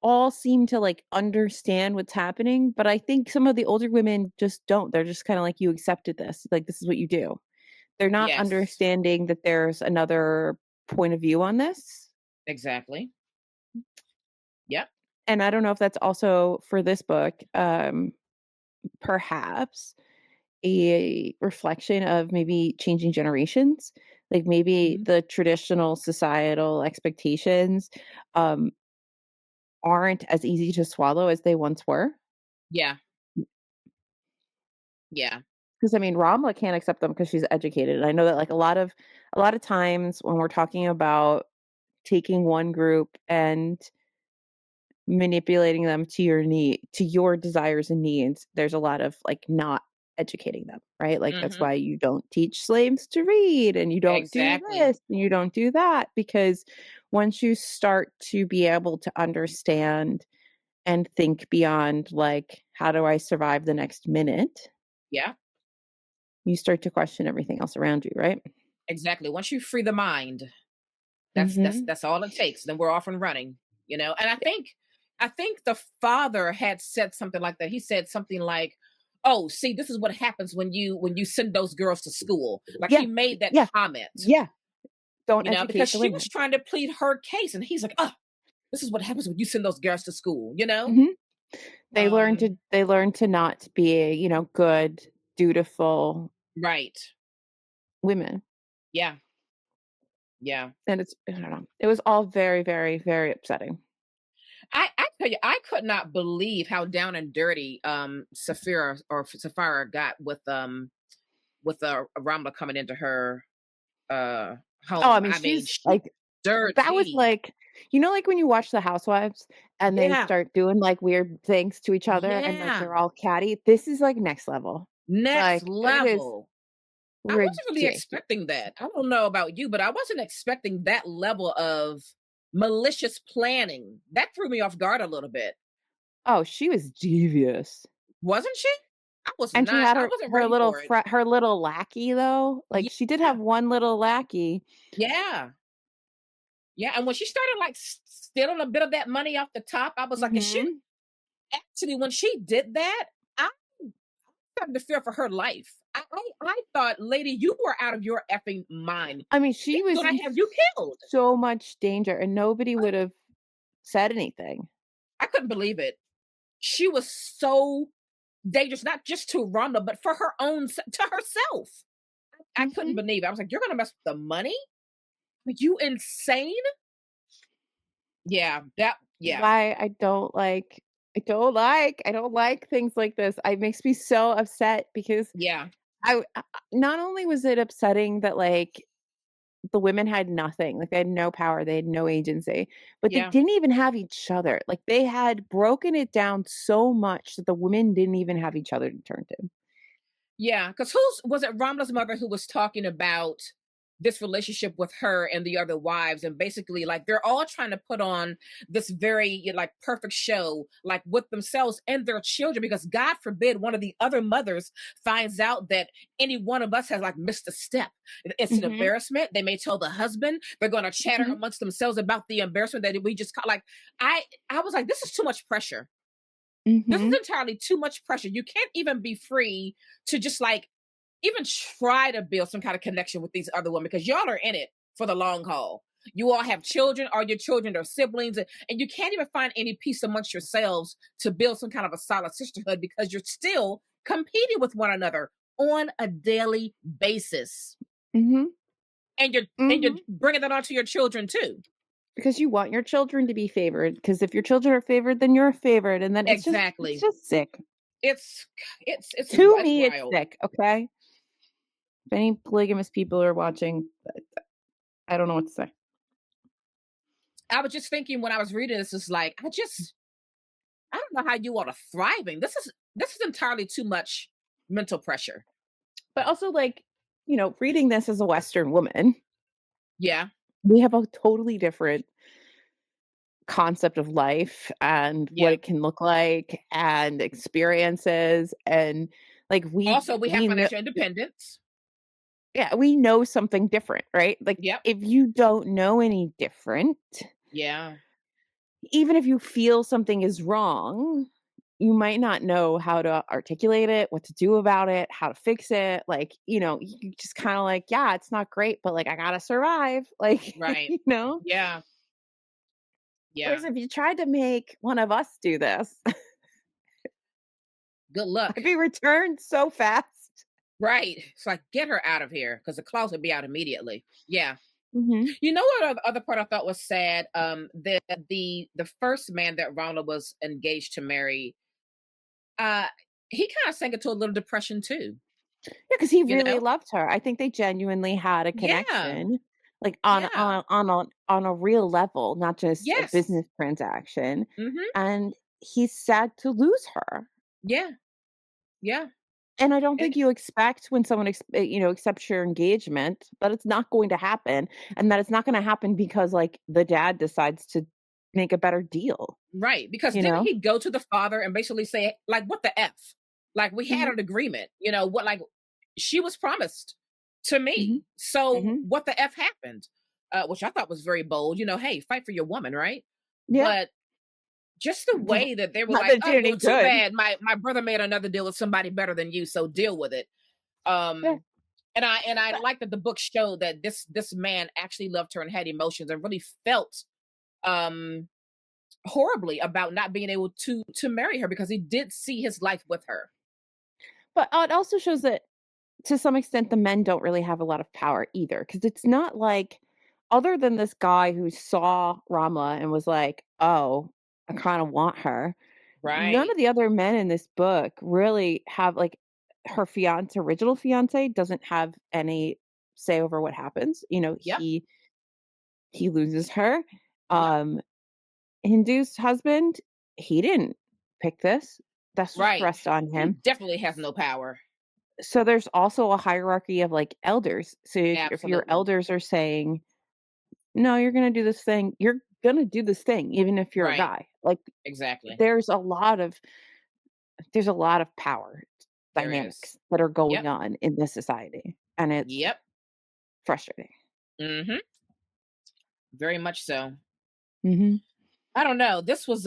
all seem to like understand what's happening, but I think some of the older women just don't. They're just kind of like, you accepted this, like this is what you do. They're not Yes. understanding that there's another point of view on this. Exactly. Yep. And I don't know if that's also for this book, perhaps a reflection of maybe changing generations. Like maybe Mhm. the traditional societal expectations um, aren't as easy to swallow as they once were. Yeah. Yeah. Because I mean, Ramla can't accept them because she's educated. And I know that like a lot of times when we're talking about taking one group and manipulating them to your desires and needs, there's a lot of like not educating them, right? Like that's Mhm. why you don't teach slaves to read and you don't do Exactly. this and you don't do that, because once you start to be able to understand and think beyond like how do I survive the next minute, Yeah. you start to question everything else around you, right? Exactly. Once you free the mind, Mhm. that's all it takes. Then we're off and running, you know. And I think the father had said something like that. He said something like, "Oh, see, this is what happens when you send those girls to school." Like Yeah. he made that Yeah. comment, Yeah. Don't you know, because educate the she was women. trying to plead her case, and he's like, "Oh, this is what happens when you send those girls to school," you know. Mhm. Um, They learn to not be, good, dutiful right. women. Yeah. Yeah. And it's I don't know. It was all very, very, very upsetting. I tell you, I could not believe how down and dirty Sapphira got with Ramla coming into her uh Oh, I home. mean, I mean, she's she like that was dirty. like like when you watch The Housewives and they Yeah. start doing like weird things to each other and like Yeah. they're all catty. This is like next level. Next Like it is level. I wasn't really ridiculous. expecting that. I don't know about you, but I wasn't expecting that level of malicious planning. That threw me off guard a little bit. Oh, she was devious. Wasn't she? And she had I wasn't her ready little for it. her little lackey though. Like she did Yeah. have one little lackey. Yeah. Yeah, and when she started like stealing a bit of that money off the top, I was like, is she Mhm. actually when she did that? I started to fear for her life. I thought, lady, you were out of your effing mind. I mean, She's she was gonna in have you killed. so much danger and nobody would have said anything. I couldn't believe it. She was so dangerous, not just to Rhonda, but for her own to herself. I couldn't Mhm. believe it. I was like, you're gonna mess with the money? Are you insane? Yeah, that yeah, Why I don't like things like this. It makes me so upset because yeah, not only was it upsetting that like the women had nothing, like they had no power, they had no agency, but they yeah. didn't even have each other. Like they had broken it down so much that the women didn't even have each other to turn to. Yeah, because who's was it Ramla's mother who was talking about this relationship with her and the other wives, and basically like they're all trying to put on this very like perfect show, like with themselves and their children, because God forbid one of the other mothers finds out that any one of us has like missed a step. It's an Mhm. embarrassment. They may tell the husband. They're going to chatter Mhm. amongst themselves about the embarrassment that we just caught. Like I, I was like, this is too much pressure. This is Mhm. entirely too much pressure. You can't even be free to just like even try to build some kind of connection with these other women because y'all are in it for the long haul. You all have children, or your children are siblings, and you can't even find any peace amongst yourselves to build some kind of a solid sisterhood because you're still competing with one another on a daily basis, Mhm. and you're Mhm. bringing that onto your children too. Because you want your children to be favored, because if your children are favored, then you're favored, and then it's Exactly. just sick. It's To it's me, it's wild. sick, okay? If any polygamous people are watching, I don't know what to say. I was just thinking when I was reading this, is like I don't know how you all are thriving. This is entirely too much mental pressure. But also, like, reading this as a Western woman, Yeah. we have a totally different concept of life and what Yeah. it can look like and experiences and like Also, we have we know financial independence. yeah, we know something different, right? Like Yep. if you don't know any different, Yeah. even if you feel something is wrong, you might not know how to articulate it, what to do about it, how to fix it. Like, you just kind of like, yeah, it's not great, but like, I gotta survive. Like, Right. Yeah. Yeah. Whereas if you tried to make one of us do this, Good luck. I'd be returned so fast. Right. It's like, get her out of here because the claws would be out immediately. Yeah. Hmm. You know what other part I thought was sad? The first man that Ronald was engaged to marry, uh, he kind of sank into a little depression too. Yeah, because he You really know? loved her. I think they genuinely had a Yeah. connection, like Yeah. on a real level, not just a Yes. business transaction. Mm-hmm. And he's sad to lose her. Yeah. Yeah. And I don't And, think you expect when someone accepts your engagement that it's not going to happen, and that it's not going to happen because like the dad decides to make a better deal. right. Because You didn't know? he go to the father and basically say, like, what the F? Like, we had Hmm. an agreement, what, like, she was promised to Hmm. me. So Hmm. what the F happened? Which I thought was very bold. Hey, fight for your woman, right? Yeah. But just the way that they were Not like, that it did oh, any well, too good. bad. My brother made another deal with somebody better than you, so deal with it. Yeah. Um, and I like that the book showed that this man actually loved her and had emotions and really felt um horribly about not being able to marry her because he did see his life with her. But it also shows that to some extent the men don't really have a lot of power either, because it's not like, other than this guy who saw Ramla and was like, "Oh, I kind of want her." None Right. of the other men in this book really have like, her original fiance doesn't have any say over what happens. Yep. He loses her. Yep. Um Hindu's husband, he didn't pick this. This was Right. thrust on He him. definitely has no power. So there's also a hierarchy of like elders. So if your Absolutely. elders are saying, "No, you're going to do this thing. You're going to do this thing even if you're a Right. guy." Like Exactly. there's a lot of there's a lot of power There is. dynamics that are going Yep. on in this society, and it's Yep. frustrating. Mm-hmm. Very much so. Mhm. I don't know. This was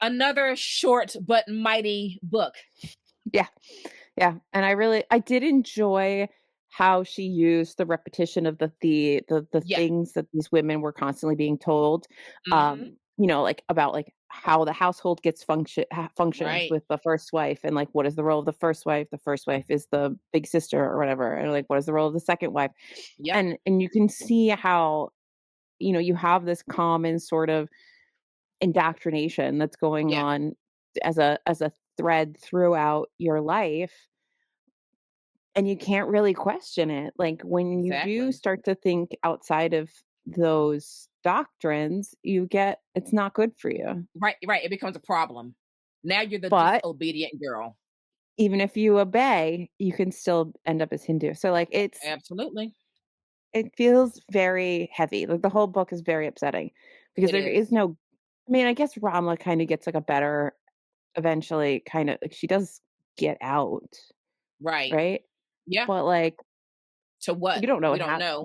another short but mighty book. Yeah. Yeah, and I did enjoy how she used the repetition of the Yeah. things that these women were constantly being told, Mm-hmm. like, about, like, how the household gets functions Right. with the first wife, and, like, what is the role of the first wife? The first wife is the big sister or whatever, and, like, what is the role of the second wife? Yep. And you can see how, you have this common sort of indoctrination that's going Yeah. on as a thread throughout your life, and you can't really question it. Like, when you do Exactly. start to think outside of those doctrines, you get it's not good for you. Right. Right. It becomes a problem. Now you're the But disobedient girl. even if you obey, you can still end up as Hindu. So, like, Absolutely. it feels very heavy. Like, the whole book is very upsetting because It there is is. no, I mean, I guess Ramla kinda gets, like, a better, eventually, kinda like, she does get out, Right. right? Yeah. But, like, To what? We don't know.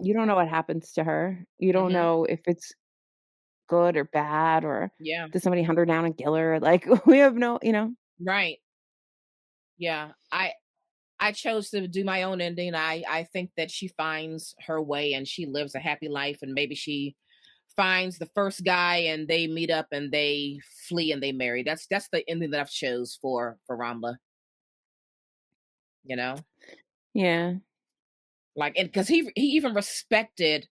you don't know what happens to her. You don't Mm-hmm. know if it's good or bad, or Yeah. did somebody hunt her down and kill her? Like, we have no. Right. Yeah. I chose to do my own ending. I think that she finds her way and she lives a happy life, and maybe she finds the first guy and they meet up and they flee and they marry. That's the ending that I've chose for Ramla. You know, Yeah. like, and because he even respected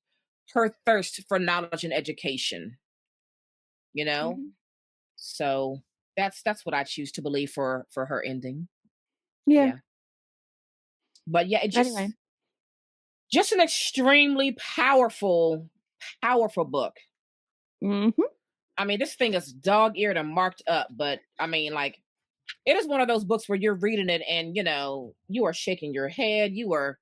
her thirst for knowledge and education. You know, Mhm. so that's what I choose to believe for her ending. Yeah. Yeah, but yeah, it Anyway. just an extremely powerful book. Mhm. I mean, this thing is dog-eared and marked up, but I mean, like, it is one of those books where you're reading it and you are shaking your head, you are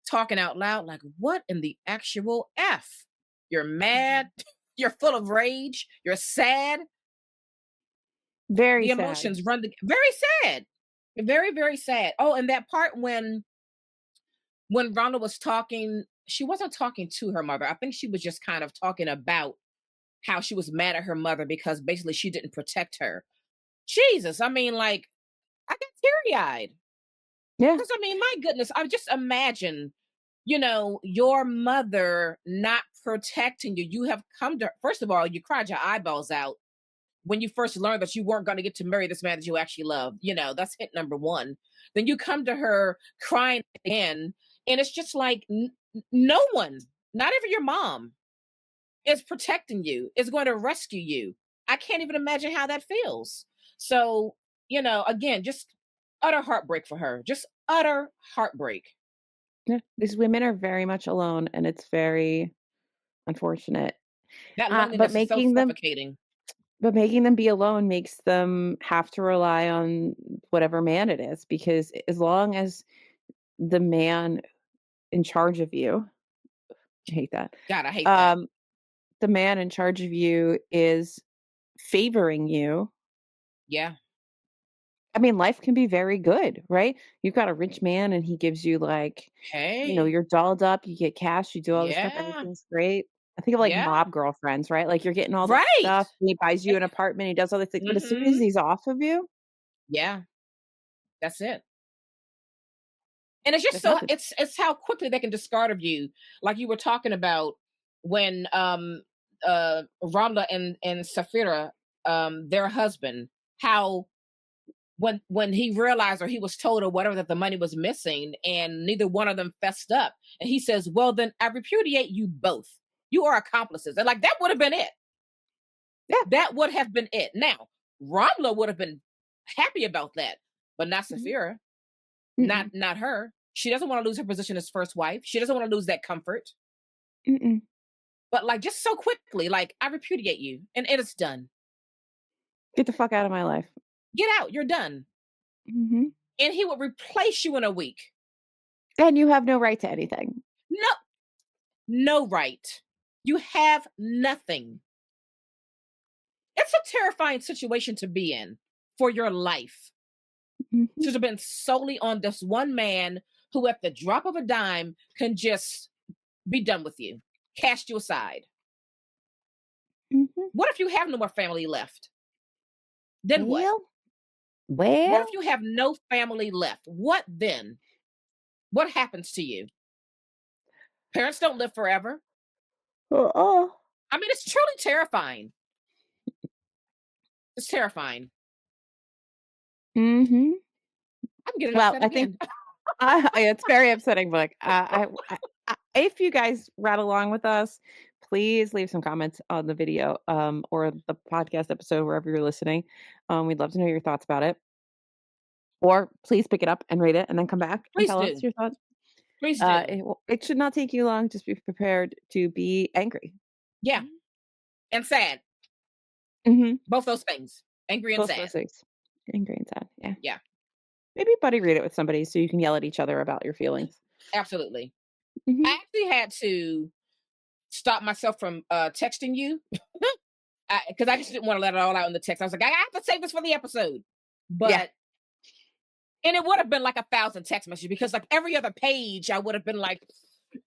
talking out loud, like, what in the actual F? You're mad. Mhm. You're full of rage. You're sad. Very The sad. emotions run the very sad. Very, very sad. Oh, and that part when Rhonda was talking, she wasn't talking to her mother. I think she was just kind of talking about how she was mad at her mother because basically she didn't protect her. Jesus, I mean, like, I got teary-eyed. Yeah. Because I mean, my goodness, I just imagine, your mother not protecting you. You have come to, first of all, you cried your eyeballs out when you first learned that you weren't going to get to marry this man that you actually love. That's hit number one. Then you come to her crying again, and it's just like no one, not even your mom, is protecting you, is going to rescue you. I can't even imagine how that feels. So, again, just utter heartbreak for her. Just utter heartbreak. Yeah. These women are very much alone, and it's very unfortunate. That But loneliness is so suffocating. making them be alone makes them have to rely on whatever man it is, because as long as the man in charge of you, I hate that. God, I hate that. Um, the man in charge of you is favoring you. Yeah. I mean, life can be very good, right? You've got a rich man and he gives you Hey. you're dolled up, you get cash, you do all this stuff, Yeah. everything's great. I think of like Yeah. mob girlfriends, right? Like you're getting all this Right. stuff, and he buys you an apartment, he does all this things, but as soon as Mm-hmm. he's off of you, Yeah. That's it. And it's just there's so nothing. it's how quickly they can discard of you, like you were talking about when Ramla and Safira, their husband, how when he realized or he was told or whatever that the money was missing and neither one of them fessed up, and he says, well, then I repudiate you both. You are accomplices. And like that would have been it. Yeah. That would have been it. Now, Ramla would have been happy about that, but not Mhm. Safira. Not Mm-mm. not her. She doesn't want to lose her position as first wife. She doesn't want to lose that comfort. Mm-mm. But like just so quickly, like I repudiate you, and it is done. Get the fuck out of my life. Get out. You're done. Mhm. And he would replace you in a week. And you have no right to anything. No, no right. You have nothing. It's a terrifying situation to be in for your life. Mhm. To have been solely on this one man who, at the drop of a dime, can just be done with you, cast you aside. Mhm. What if you have no more family left? Then what? Well, What if well, you have no family left? What then? What happens to you? Parents don't live forever. uh-uh. I mean, it's truly terrifying. It's terrifying. Mhm. I'm getting Well, upset I think again. it's very upsetting, but if you guys ride along with us, please leave some comments on the video or the podcast episode wherever you're listening. We'd love to know your thoughts about it. Or please pick it up and rate it, and then come back and Please tell us do. your thoughts. Please do. It should not take you long. Just be prepared to be angry. Yeah. And sad. Mm-hmm. Both those things. Angry and Both sad. those things. Angry and sad. Yeah. Yeah. Maybe buddy read it with somebody so you can yell at each other about your feelings. Absolutely. Mm-hmm. I actually had to stop myself from texting you because I just didn't want to let it all out in the text. I was like, I have to save this for the episode. Yeah. But and it would have been like 1,000 text messages because like every other page I would have been like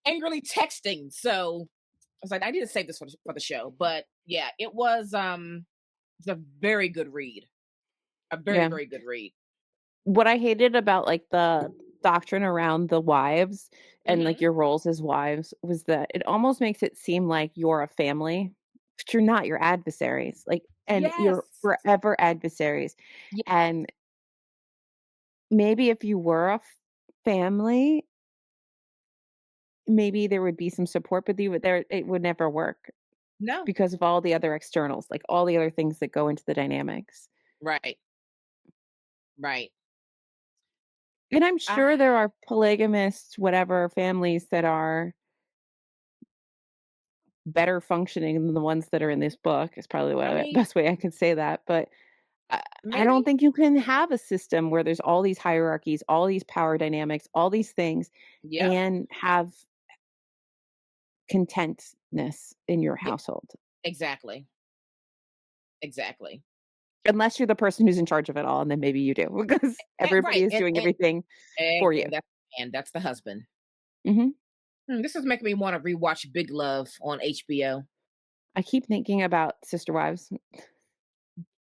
angrily texting. So I was like, I need to save this for the show. But yeah, it's a very good read. A very, Yeah. very good read. What I hated about like the doctrine around the wives and like Mm-hmm. your roles as wives was that it almost makes it seem like you're a family, but you're not. You're adversaries. And Yes. you're forever adversaries. Yeah. And maybe if you were a family, maybe there would be some support, but it would never work No. because of all the other externals, like all the other things that go into the dynamics. Right. Right. And I'm I, sure there are polygamists, whatever families that are better functioning than the ones that are in this book is probably I the mean, best way I could say that. But I don't maybe. think you can have a system where there's all these hierarchies, all these power dynamics, all these things, Yep. and have contentness in your Yeah. household. Exactly. Exactly. Unless you're the person who's in charge of it all, and then maybe you do, because everybody Right. is doing everything for you. And that's the husband. Mhm. This is making me want to rewatch Big Love on HBO. I keep thinking about Sister Wives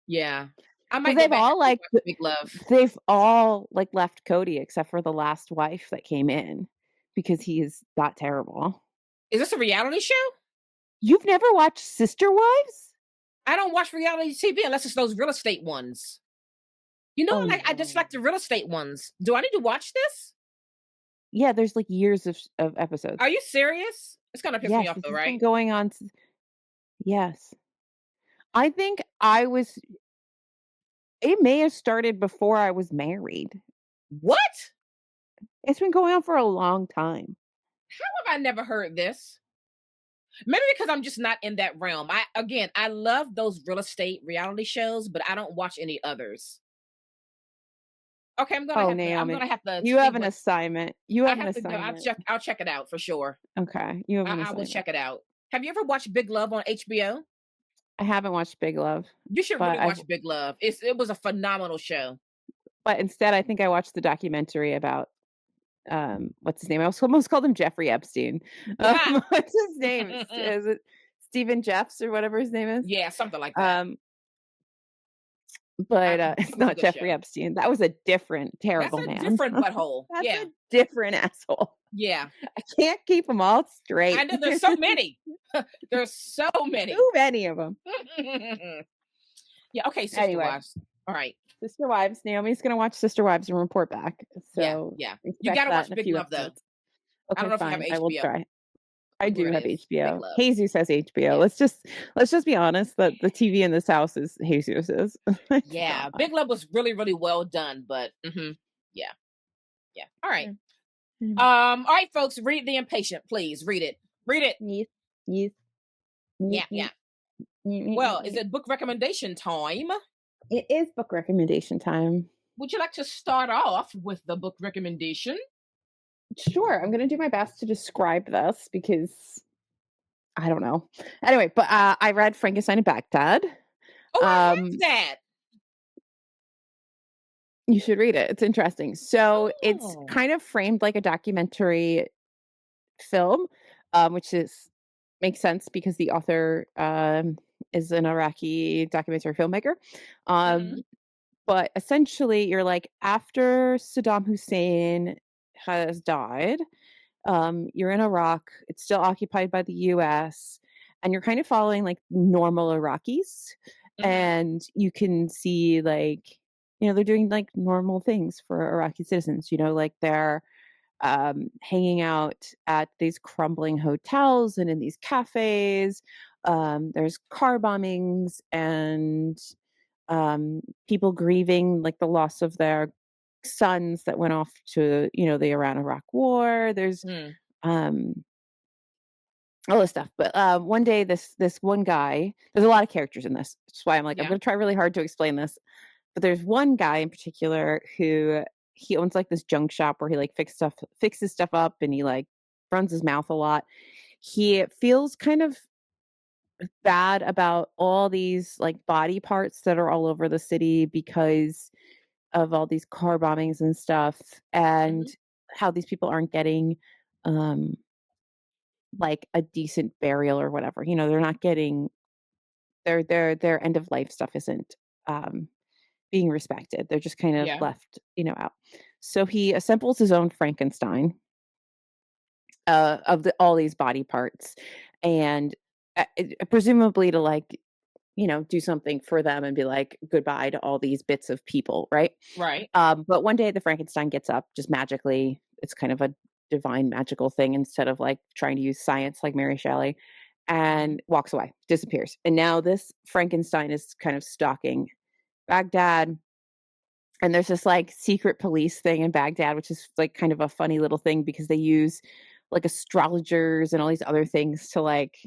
Yeah. I because might go back and rewatch Big Love. they've all, like, left Cody except for the last wife that came in because he is that terrible. Is this a reality show? You've never watched Sister Wives? I don't watch reality TV unless it's those real estate ones. You know, Oh, I just no. like the real estate ones. Do I need to watch this? Yeah, there's, like, years of episodes. Are you serious? It's gonna piss me Yes, off this though, has been right? going on s yes. I think it may have started before I was married. What? It's been going on for a long time. How have I never heard this? Maybe because I'm just not in that realm. I love those real estate reality shows, but I don't watch any others. Okay, Oh, I'm Naomi, gonna have to you see have an what assignment. You I have an have to go. assignment. I'll check it out for sure. Okay, you have an I will assignment. check it out. Have you ever watched Big Love on HBO? I haven't watched Big Love, You should but really I've watch Big Love. It was a phenomenal show. but instead I think I watched the documentary about, what's his name? I almost called him Jeffrey Epstein. Yeah, What's his name? Is it Stephen Jeffs or whatever his name is? yeah, something like that. Um, but, That it's was a not good Jeffrey show. Epstein. That was a different That's terrible a man. different butthole. That's a Yeah, different asshole. yeah. I can't keep them all I straight. know there's so many. There's so many. Too many of them. Yeah. Okay, Sister Anyway, Wives. All right. Sister Wives. Naomi's gonna watch Sister Wives and report back. Yeah, So yeah. You expect got to that watch in a Big few Love though. episodes. I don't Okay, know if you have fine. I will HBO. try. I Here do it have is. Big HBO. Love. Jesus has HBO. Yeah. Let's just be honest that the TV in this house is Jesus's. It's Yeah. not. Big Love was really, really well done, but yeah, yeah. All right. Yeah. Anyway. All right, folks, read The Impatient, please. Read it. Read it. Yes. Yes. Yeah, Yes. yeah. Yes. Yes. Yes. Well, is Yes. it book recommendation time? It is book recommendation time. Would you like to start off with the book recommendation? Sure, I'm gonna do my best to describe this because I don't know. Anyway, but I read Frankenstein in Baghdad. Oh, I Um, have that. you should read it. It's interesting. So it's Oh. kind of framed like a documentary film, which is makes sense because the author is an Iraqi documentary filmmaker. Mm-hmm. But essentially, you're like after Saddam Hussein has died, you're in Iraq. It's still occupied by the U.S. and you're kind of following like normal Iraqis, Mm-hmm. and you can see like they're doing like normal things for Iraqi citizens. Like they're hanging out at these crumbling hotels and in these cafes. There's car bombings and people grieving like the loss of their sons that went off to the Iran-Iraq war. There's Mm. um, all this stuff. But one day, this one guy. There's a lot of characters in this. That's why I'm like I'm Yeah. going to try really hard to explain this. But there's one guy in particular who he owns like this junk shop where he like fixes stuff up, and he like runs his mouth a lot. He feels kind of bad about all these like body parts that are all over the city because of all these car bombings and stuff, and Mm-hmm. how these people aren't getting um like a decent burial or whatever. They're not getting their end of life stuff isn't um being respected. They're just kind of Yeah. left, out. So he assembles his own Frankenstein of all these body parts, and presumably to like do something for them and be like goodbye to all these bits of people, right? Right. But one day the Frankenstein gets up just magically. It's kind of a divine magical thing instead of like trying to use science like Mary Shelley, Mm-hmm. and walks away, disappears. And now this Frankenstein is kind of stalking Baghdad. And there's this like secret police thing in Baghdad, which is like kind of a funny little thing because they use like astrologers and all these other things to like,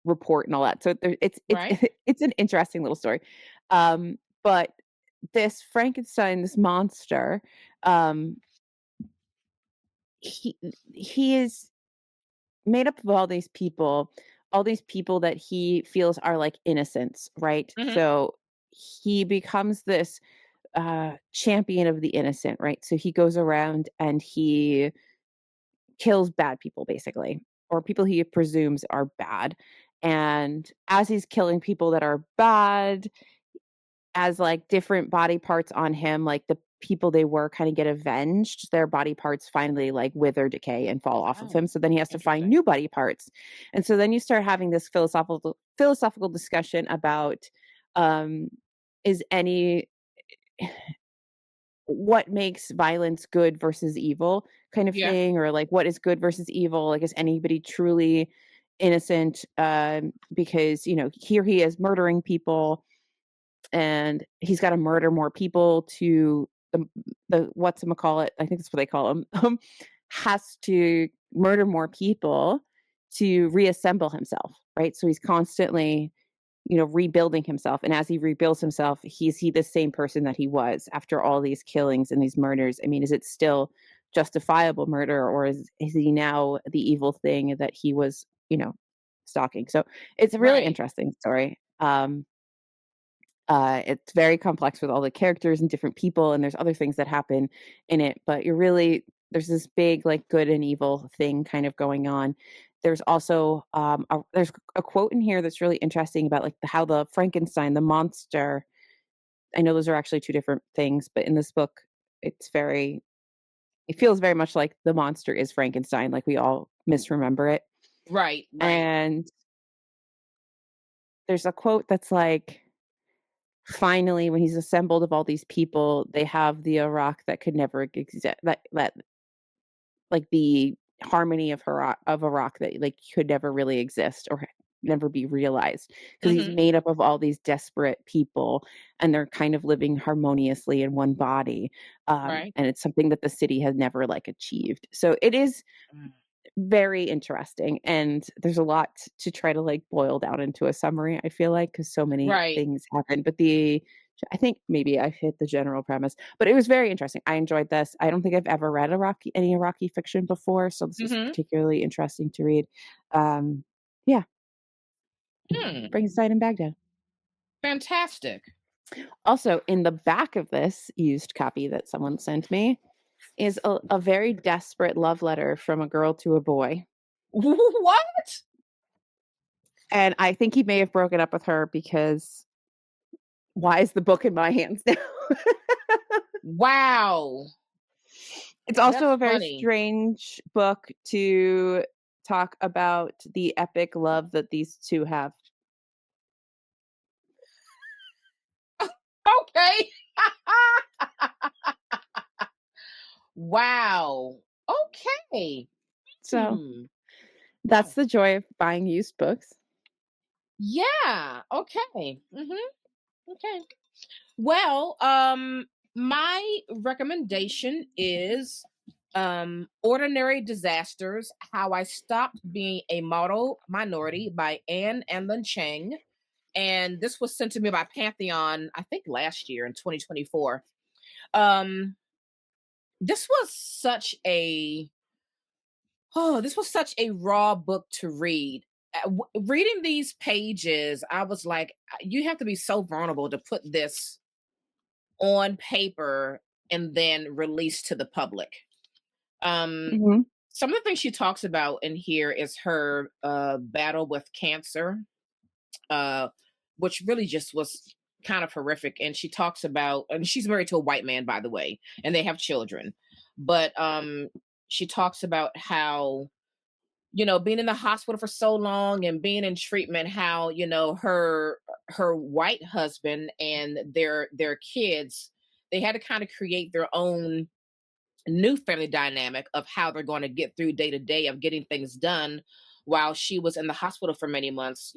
report and all that. So it's Right. it's an interesting little story. But this Frankenstein, this monster, um, he he is made up of all these people, all these people that he feels are like innocents, right? Mm-hmm. So he becomes this champion of the innocent, right? So he goes around and he kills bad people basically, or people he presumes are bad. And as he's killing people that are bad, as like different body parts on him, like the people they were kind of get avenged, their body parts finally like wither, decay, and fall off of Oh, him. So then he has to find interesting. new body parts. And so then you start having this philosophical discussion about um is any what makes violence good versus evil kind of Yeah. thing, or like what is good versus evil, like is anybody truly innocent, because here he is murdering people and he's got to murder more people to the what's call it, I think that's what they call him, has to murder more people to reassemble himself, right? So he's constantly rebuilding himself. And as he rebuilds himself, he the same person that he was after all these killings and these murders? I mean, is it still justifiable murder, or is he now the evil thing that he was, stalking? So it's a really Right. interesting story. It's very complex with all the characters and different people, and there's other things that happen in it. But there's this big like good and evil thing kind of going on. There's also there's a quote in here that's really interesting about like how the Frankenstein, the monster. I know those are actually two different things, but in this book, it feels very much like the monster is Frankenstein, like we all misremember it. Right. Right. And there's a quote that's like, finally, when he's assembled of all these people, they have the Iraq that could never exist. That like the harmony of Iraq that like could never really exist or never be realized, because he's Mm-hmm. made up of all these desperate people and they're kind of living harmoniously in one body, Right. and it's something that the city has never like achieved. So it is Mm. very interesting, and there's a lot to try to like boil down into a summary, I feel like, because so many Right. things happen. But I think maybe I hit the general premise, but it was very interesting. I enjoyed this. I don't think I've ever read any Iraqi fiction before, so this was Mm-hmm. particularly interesting to read. Yeah, Hmm. Frankenstein in Baghdad. Fantastic. Also, in the back of this used copy that someone sent me is a very desperate love letter from a girl to a boy. What? And I think he may have broken up with her because why is the book in my hands now? Wow. It's also That's a very funny. strange book to talk about the epic love that these two have. Okay. Wow. Okay. So Hmm. that's Wow. the joy of buying used books. Yeah. Okay. Mm-hmm. Okay. Well, my recommendation is Ordinary Disasters: How I Stopped Being a Model Minority by Anlin Cheng. And this was sent to me by Pantheon, I think last year in 2024. Um, this was such a this was such a raw book to read. Reading these pages, I was like, you have to be so vulnerable to put this on paper and then release to the public. Um, Mhm. some of the things she talks about in here is her battle with cancer, uh, which really just was kind of horrific. And she talks about, and she's married to a white man, by the way, and they have children. But she talks about how, being in the hospital for so long and being in treatment, how, her white husband and their kids, they had to kind of create their own new family dynamic of how they're going to get through day to day of getting things done while she was in the hospital for many months,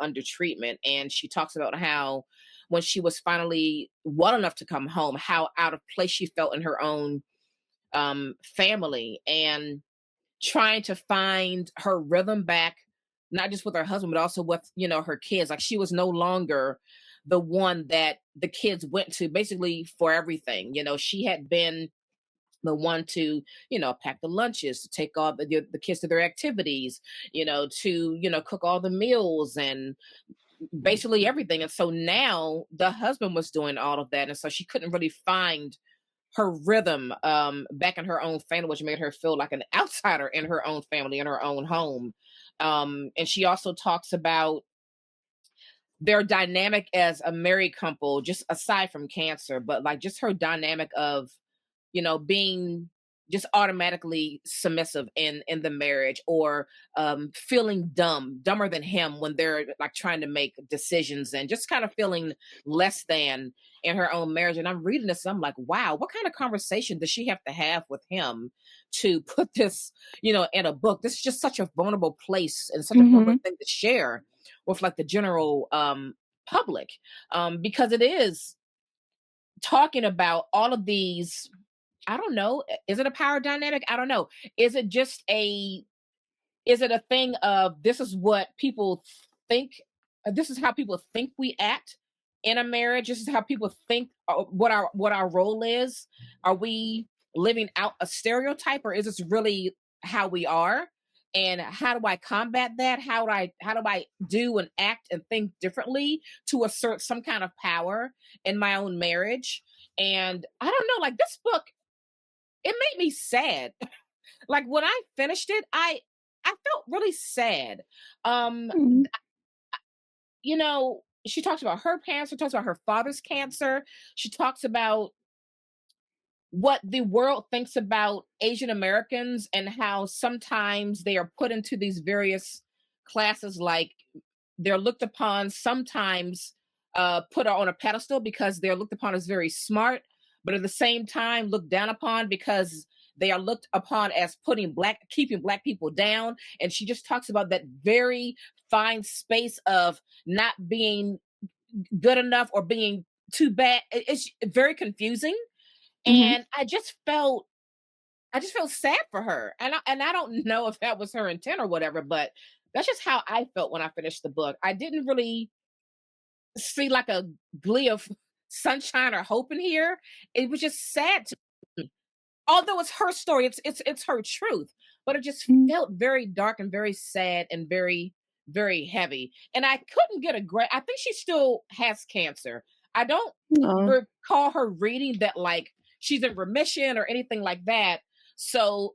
under treatment. And she talks about how when she was finally well enough to come home, how out of place she felt in her own family, and trying to find her rhythm back, not just with her husband, but also with, her kids. Like, she was no longer the one that the kids went to basically for everything. She had been the one to, pack the lunches, to take all the kids to their activities, to, cook all the meals and basically everything. And so now the husband was doing all of that. And so she couldn't really find her rhythm back in her own family, which made her feel like an outsider in her own family, in her own home. And she also talks about their dynamic as a married couple, just aside from cancer, but like just her dynamic of, being just automatically submissive in the marriage, or feeling dumber than him when they're like trying to make decisions, and just kind of feeling less than in her own marriage. And I'm reading this and I'm like, wow, what kind of conversation does she have to have with him to put this, in a book? This is just such a vulnerable place and such a vulnerable thing to share with like the general public, because it is talking about all of these. I don't know. Is it a power dynamic? I don't know. Is it just is it a thing of this is what people think? This is how people think we act in a marriage. This is how people think what our role is. Are we living out a stereotype, or is this really how we are? And how do I combat that? How do I do and act and think differently to assert some kind of power in my own marriage? And I don't know. Like, this book, it made me sad. Like, when I finished it, I felt really sad. Um, she talks about her cancer, talks about her father's cancer. She talks about what the world thinks about Asian Americans and how sometimes they are put into these various classes, like they're looked upon, sometimes put on a pedestal because they're looked upon as very smart, but at the same time looked down upon because they are looked upon as keeping black people down. And she just talks about that very fine space of not being good enough or being too bad. It's very confusing. And I just felt sad for her. And I don't know if that was her intent or whatever, but that's just how I felt when I finished the book. I didn't really see like a glee of sunshine or hope in here. It was just sad to me. Although it's her story, it's her truth, but it just felt very dark and very sad and very, very heavy. And I couldn't get I think she still has cancer. I don't recall her reading that like she's in remission or anything like that. So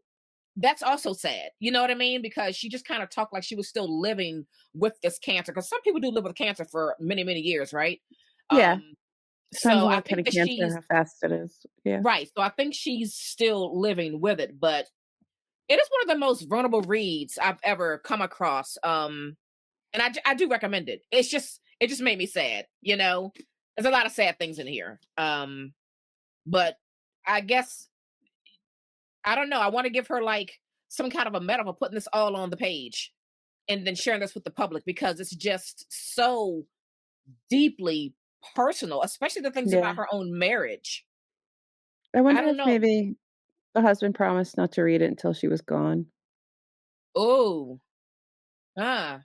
that's also sad. You know what I mean? Because she just kind of talked like she was still living with this cancer. Because some people do live with cancer for many, many years, right? Yeah. Depends So on I what kind think of that cancer, she's how fast it is. Yeah. right. So I think she's still living with it, but it is one of the most vulnerable reads I've ever come across. And I do recommend it. It just made me sad. There's a lot of sad things in here. But I guess I don't know. I want to give her like some kind of a medal for putting this all on the page and then sharing this with the public, because it's just so deeply personal, especially the things about Yeah. her own marriage. I I wonder don't if know. maybe the husband promised not to read it until she was gone. Oh, ah,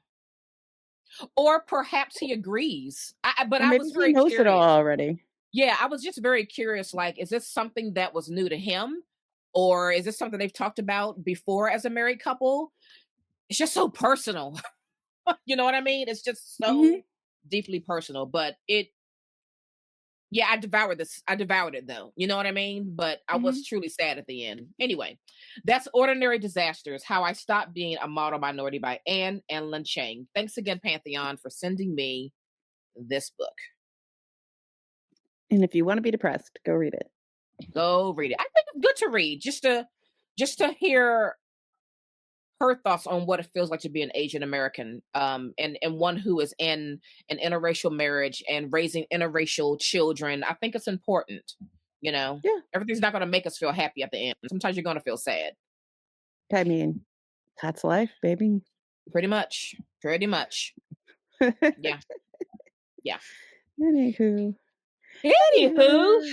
or perhaps he agrees. But Or I maybe was he very knows it all curious. already. Yeah, I was just very curious. Like, is this something that was new to him, or is this something they've talked about before as a married couple? It's just so personal. You know what I mean? It's just Mhm. so deeply personal. But yeah, I devoured this. I devoured it though. You know what I mean? But I was Mhm. truly sad at the end. Anyway, that's Ordinary Disasters: How I Stopped Being a Model Minority by Anlin Cheng. Thanks again, Pantheon, for sending me this book. And if you wanna be depressed, go read it. Go read it. I think it's good to read, just to hear her thoughts on what it feels like to be an Asian American, and one who is in an interracial marriage and raising interracial children. I think it's important. Yeah. Everything's not going to make us feel happy at the end. Sometimes you're going to feel sad. I mean, that's life, baby. Pretty much. Pretty much. Yeah. Yeah. Anywho. Anywho, Anywho.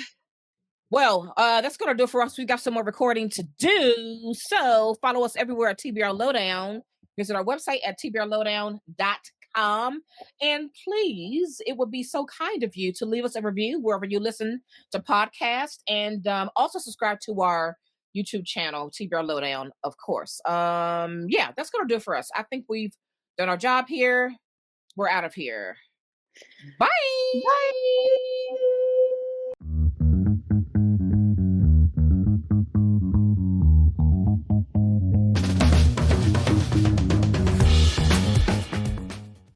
well, that's gonna do it for us. We got some more recording to do. So follow us everywhere at TBR Lowdown. Visit our website at tbrlowdown.com. And please, it would be so kind of you to leave us a review wherever you listen to podcasts, and also subscribe to our YouTube channel, TBR Lowdown, of course. Yeah, that's gonna do it for us. I think we've done our job here. We're out of here. Bye. Bye.